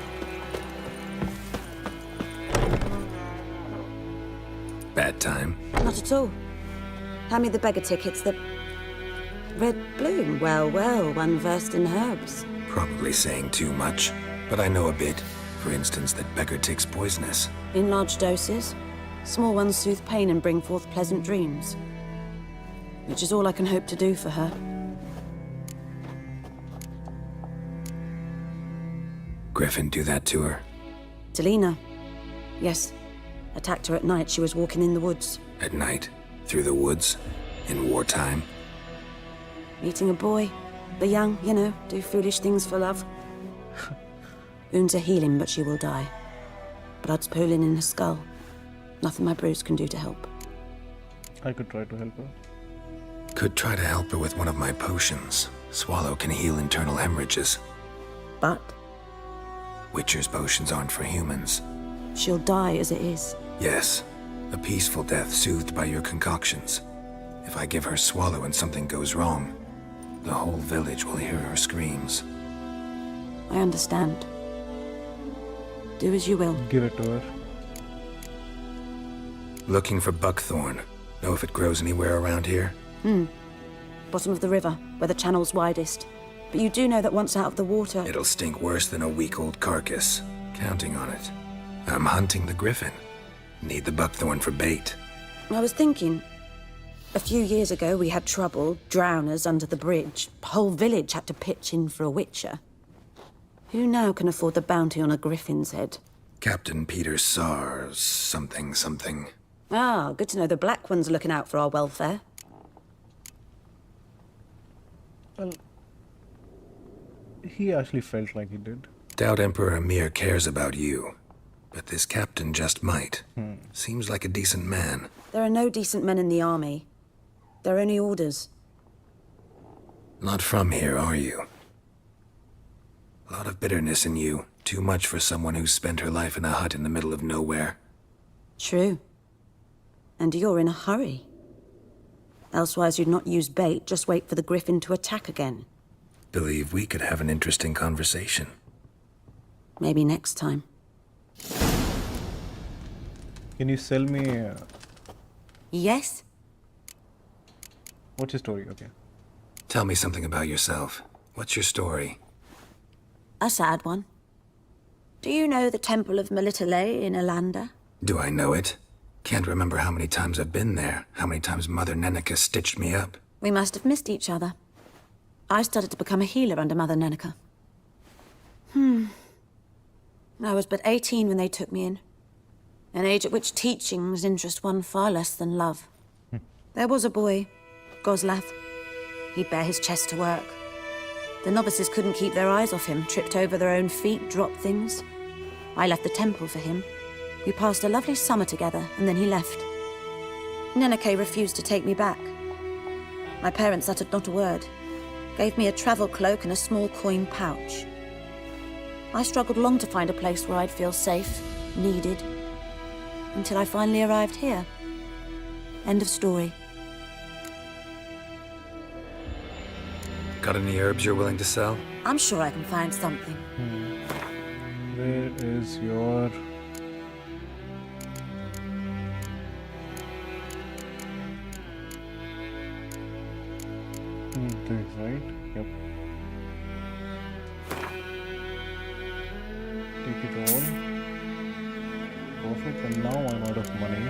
Bad time. Not at all. Hand me the beggar tickets, the red bloom. Well, well, one versed in herbs. Probably saying too much, but I know a bit. For instance, that beggar tick's poisonous. In large doses. Small ones soothe pain and bring forth pleasant dreams. Which is all I can hope to do for her. Griffin do that to her? Delina. Yes. Attacked her at night. She was walking in the woods. At night? Through the woods? In wartime? Meeting a boy. The young, you know, do foolish things for love. Wounds are healing, but she will die. Blood's pooling in her skull. Nothing my bruise can do to help. I could try to help her. Could try to help her with one of my potions. Swallow can heal internal hemorrhages. But? Witcher's potions aren't for humans. She'll die as it is. Yes. A peaceful death soothed by your concoctions. If I give her Swallow and something goes wrong, the whole village will hear her screams. I understand. Do as you will. Give it to her. Looking for buckthorn. Know if it grows anywhere around here? Bottom of the river, where the channel's widest. But you do know that once out of the water... It'll stink worse than a week-old carcass. Counting on it. I'm hunting the griffin. Need the buckthorn for bait. I was thinking... A few years ago, we had trouble, drowners under the bridge. The whole village had to pitch in for a witcher. Who now can afford the bounty on a griffin's head? Captain Peter Sars, something. Ah, good to know the Black One's looking out for our welfare. Well, he actually felt like he did. Doubt Emperor Emir cares about you. But this captain just might. Seems like a decent man. There are no decent men in the army. There are only orders. Not from here, are you? A lot of bitterness in you. Too much for someone who spent her life in a hut in the middle of nowhere. True. And you're in a hurry. Elsewise you'd not use bait, just wait for the griffin to attack again. Believe we could have an interesting conversation. Maybe next time. Can you sell me... Yes? What's your story? Okay. Tell me something about yourself. What's your story? A sad one. Do you know the Temple of Melitele in Alanda? Do I know it? Can't remember how many times I've been there, how many times Mother Neneka stitched me up. We must have missed each other. I started to become a healer under Mother Neneka. I was but 18 when they took me in. An age at which teachings interest one far less than love. There was a boy, Goslath. He'd bare his chest to work. The novices couldn't keep their eyes off him, tripped over their own feet, dropped things. I left the temple for him. We passed a lovely summer together, and then he left. Neneke refused to take me back. My parents uttered not a word. Gave me a travel cloak and a small coin pouch. I struggled long to find a place where I'd feel safe, needed, until I finally arrived here. End of story. Got any herbs you're willing to sell? I'm sure I can find something. Where is your... This, right? Yep. Take it all. Perfect, and now I'm out of money.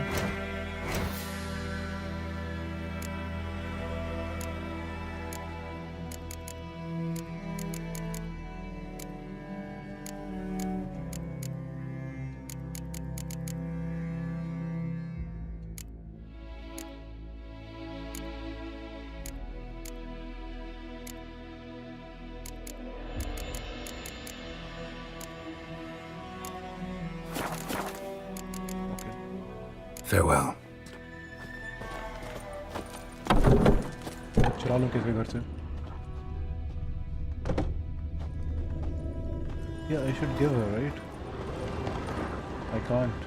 Farewell. चला लो किसी घर से. Yeah, I should give her, right? I can't.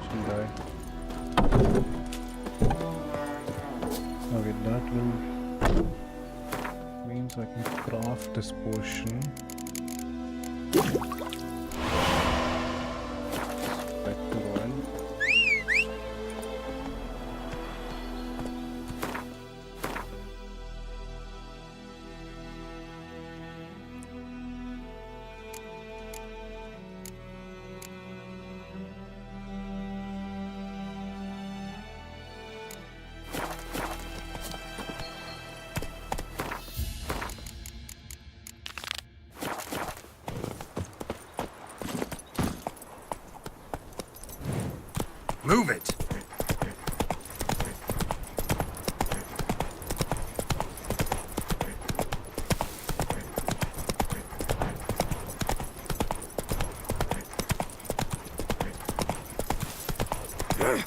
She'll die. Okay, that will means I can craft this potion. Spectral. Move it! Looking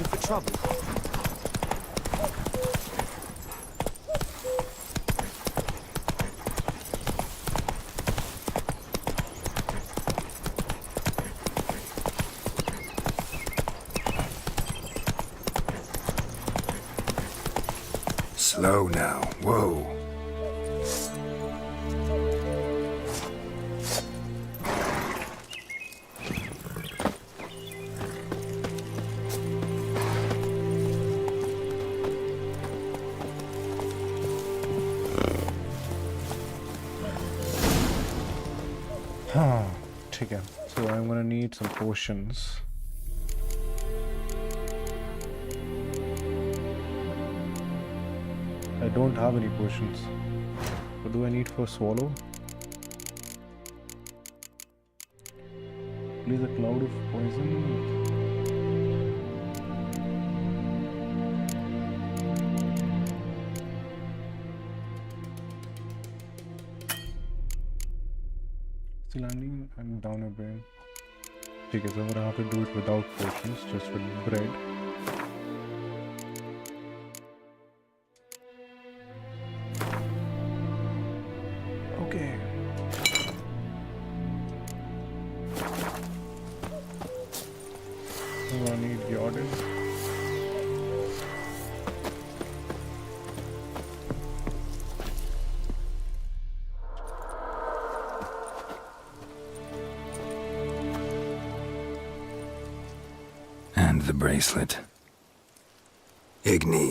for trouble? Slow now. Whoa. ठीक है. So I'm gonna need some potions. I don't have any potions. What do I need for swallow? Release a cloud of poison. Still landing and down a brain. Okay, so I'm gonna have to do it without potions, just with bread. Okay. I'm gonna need Jordan. And the bracelet. Igni.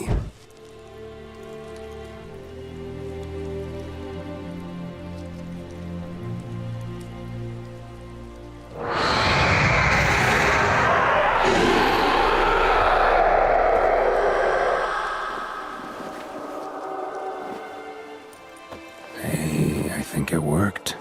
Hey, I think it worked.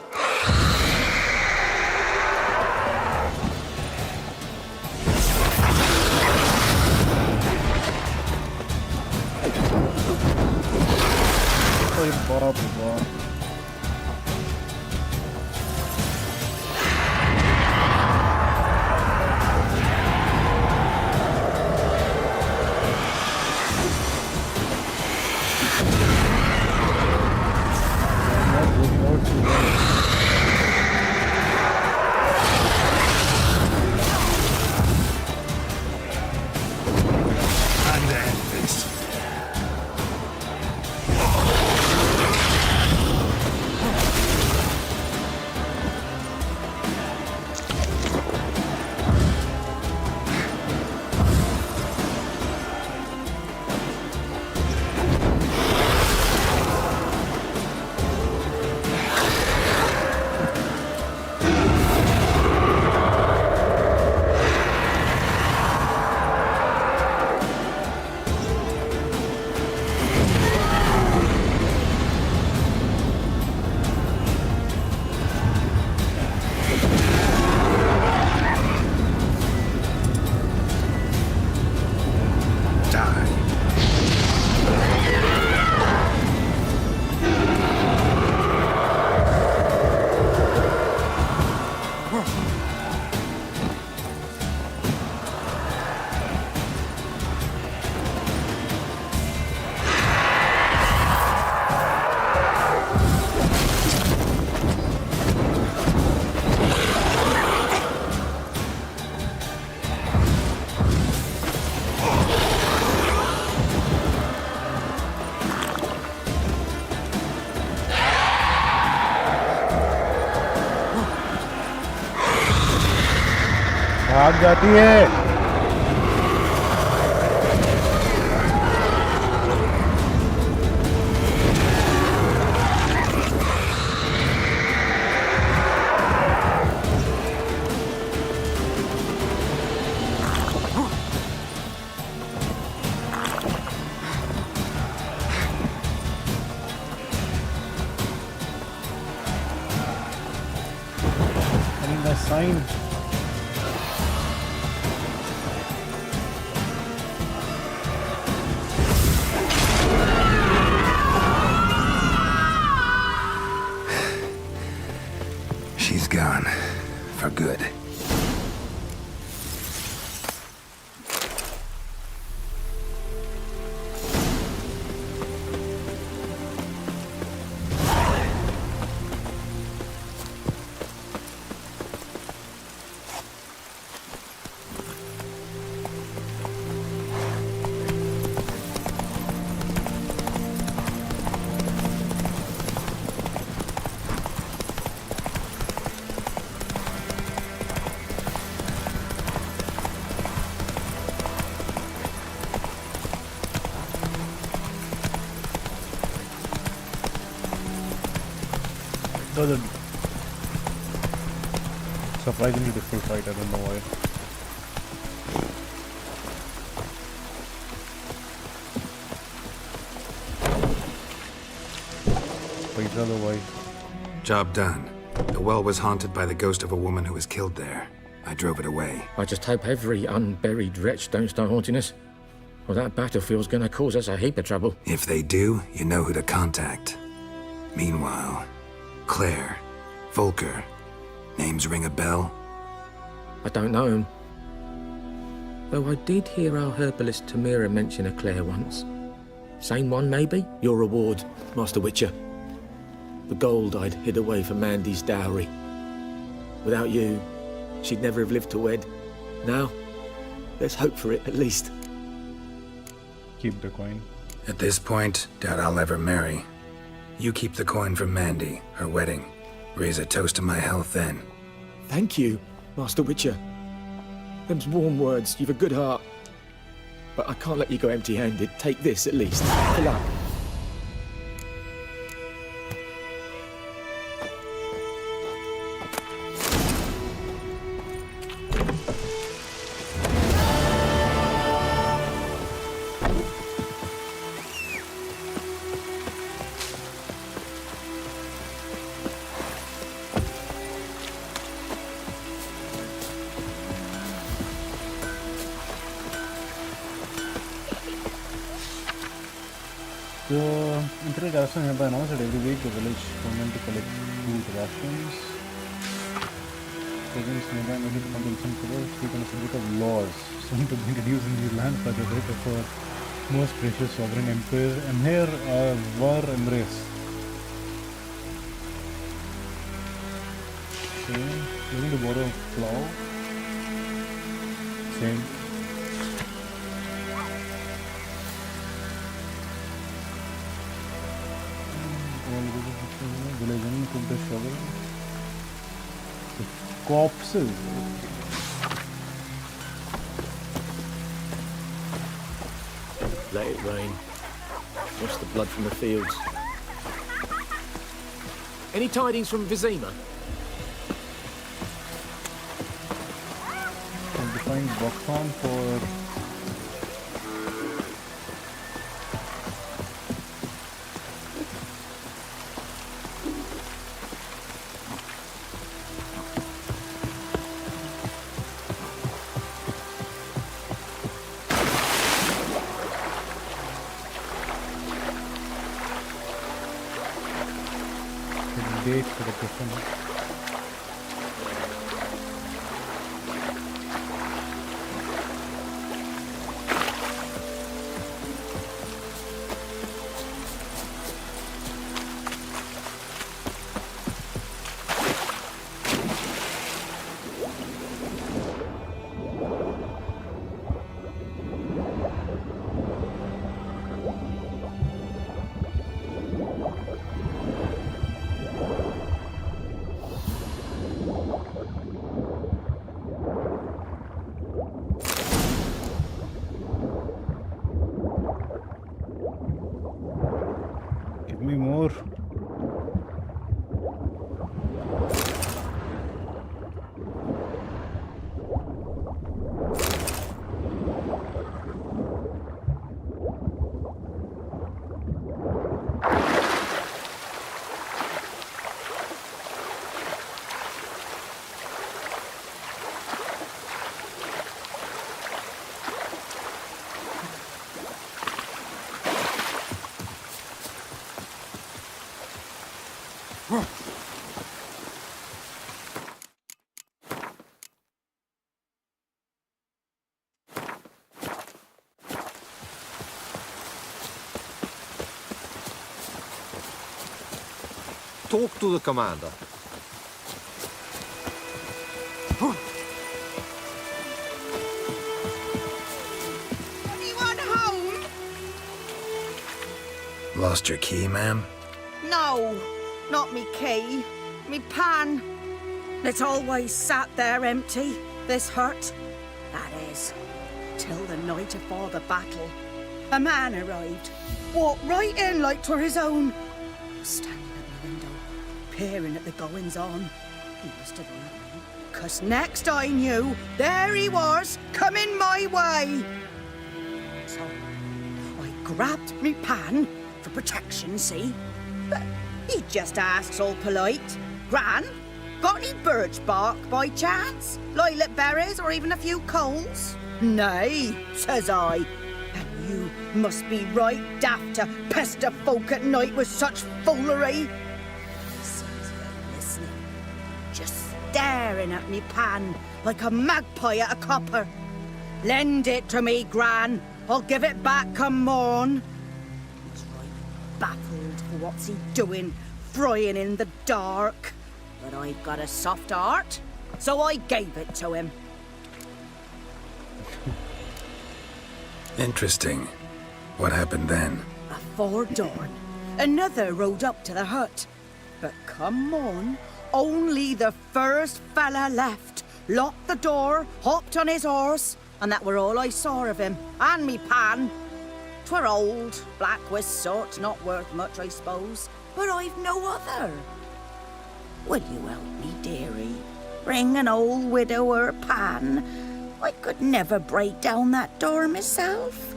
भाग जाती है. I need my sign. for good. That was a surprisingly difficult fight, I don't know why. Job done. The well was haunted by the ghost of a woman who was killed there. I drove it away. I just hope every unburied wretch don't start haunting us. Well, that battlefield's gonna cause us a heap of trouble. If they do, you know who to contact. Meanwhile, Claire, Volker, names ring a bell? I don't know him. Though I did hear our herbalist Tamira mention a Claire once. Same one, maybe? Your reward, Master Witcher. The gold I'd hid away for Mandy's dowry. Without you, she'd never have lived to wed. Now, let's hope for it, at least. Keep the coin. At this point, doubt I'll ever marry. You keep the coin from Mandy, her wedding. Raise a toast to my health then. Thank you, Master Witcher. Them's warm words, you've a good heart. But I can't let you go empty-handed. Take this, at least. Fill up. The Imperial Garrison hereby announced that every week the village come in to collect food rations. Agents nearby may become the instant cover, speak on a subject of laws soon to be introduced in these lands by the right of our most precious sovereign Emir War Embrace. Okay, we're going to borrow a plow. Same. Village and took the shovel. The corpses. Let it rain. Wash the blood from the fields. Any tidings from Vizima? And define Bokhan for date for the question. Give me more. talk to the commander. Anyone home? Lost your key, ma'am? No, not me key. Me pan. It's always sat there empty, this hut. That is, till the night afore the battle. A man arrived, walked right in like 'twere his own. Standing at the window, peering at the goings-on. He must have heard me, 'cause next I knew, there he was, coming my way. So, I grabbed me pan, for protection, see? But he just asks all polite, Gran, got any birch bark by chance? Lilac berries or even a few coals? Nay, says I. And you must be right daft to pester folk at night with such foolery. He sees you listening, just staring at me pan like a magpie at a copper. Lend it to me, Gran. I'll give it back come morn. He's right baffled for what's he doing, frying in the dark. But I've got a soft heart, so I gave it to him. Interesting. What happened then? Afore dawn, another rode up to the hut. But come on, only the first fella left. Locked the door, hopped on his horse, and that were all I saw of him, and me pan. 'Twere old, black with soot, not worth much, I suppose, but I've no other. Will you help me, dearie? Bring an old widower pan. I could never break down that door myself.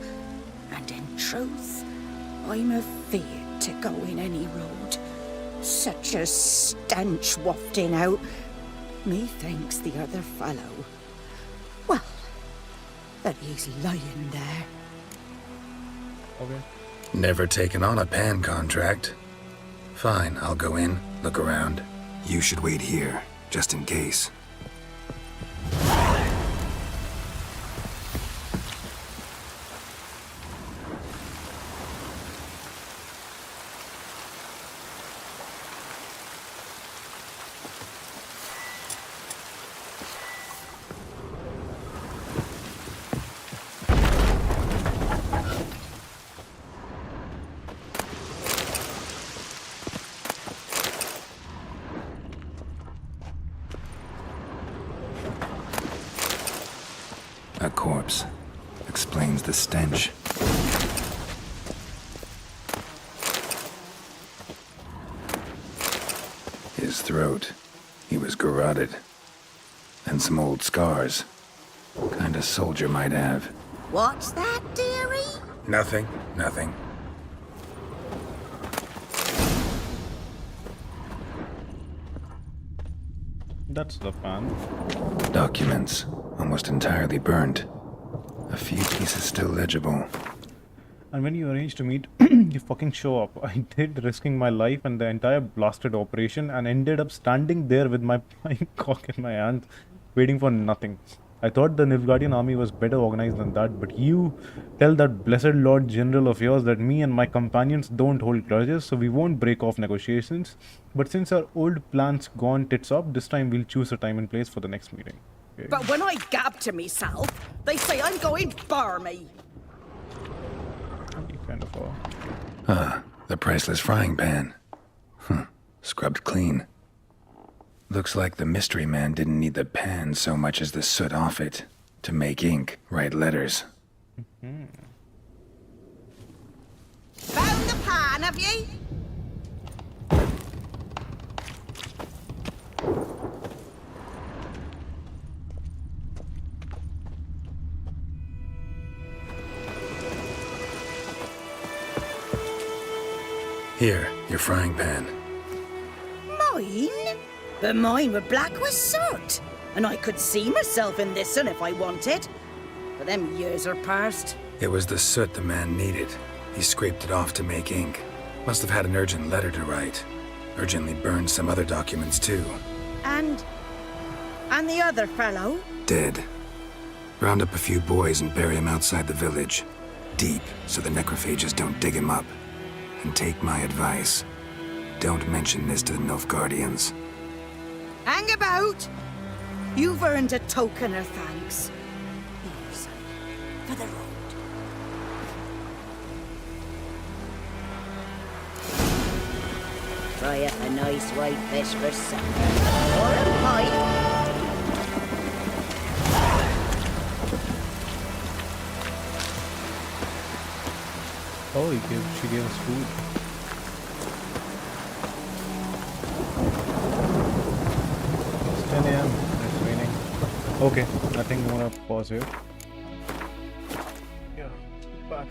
And in truth, I'm afeard to go in any road. Such a stench wafting out. Methinks the other fellow, well, that he's lying there. Okay. Never taken on a pan contract. Fine, I'll go in, look around. You should wait here, just in case. A corpse. Explains the stench. His throat. He was garroted. And some old scars. Kind of soldier might have. What's that, dearie? Nothing. Nothing. That's the pan. Documents. Almost entirely burnt. A few pieces still legible. And when you arrange to meet, you fucking show up. I did, risking my life and the entire blasted operation, and ended up standing there with my cock in my hand, waiting for nothing. I thought the Nilfgaardian army was better organized than that, but you tell that blessed Lord General of yours that me and my companions don't hold grudges, so we won't break off negotiations. But since our old plan's gone tits up, this time we'll choose a time and place for the next meeting. Okay. But when I gab to myself, they say I'm going barmy. Kind of the priceless frying pan. Scrubbed clean. Looks like the mystery man didn't need the pan so much as the soot off it to make ink, write letters. Found the pan, have ye? Here, your frying pan. Mine? But mine were black with soot, and I could see myself in this one if I wanted. But them years are past. It was the soot the man needed. He scraped it off to make ink. Must have had an urgent letter to write. Urgently burned some other documents too. And the other fellow? Dead. Round up a few boys and bury him outside the village. Deep, so the necrophages don't dig him up. And take my advice. Don't mention this to the Nilfgaardians. Hang about! You've earned a token of thanks. Here, son, for the road. Try up a nice white fish for supper. Or a pie. Oh, she gave us food. It's 10 a.m. It's raining. Okay, I think I'm gonna pause here. Yeah, back.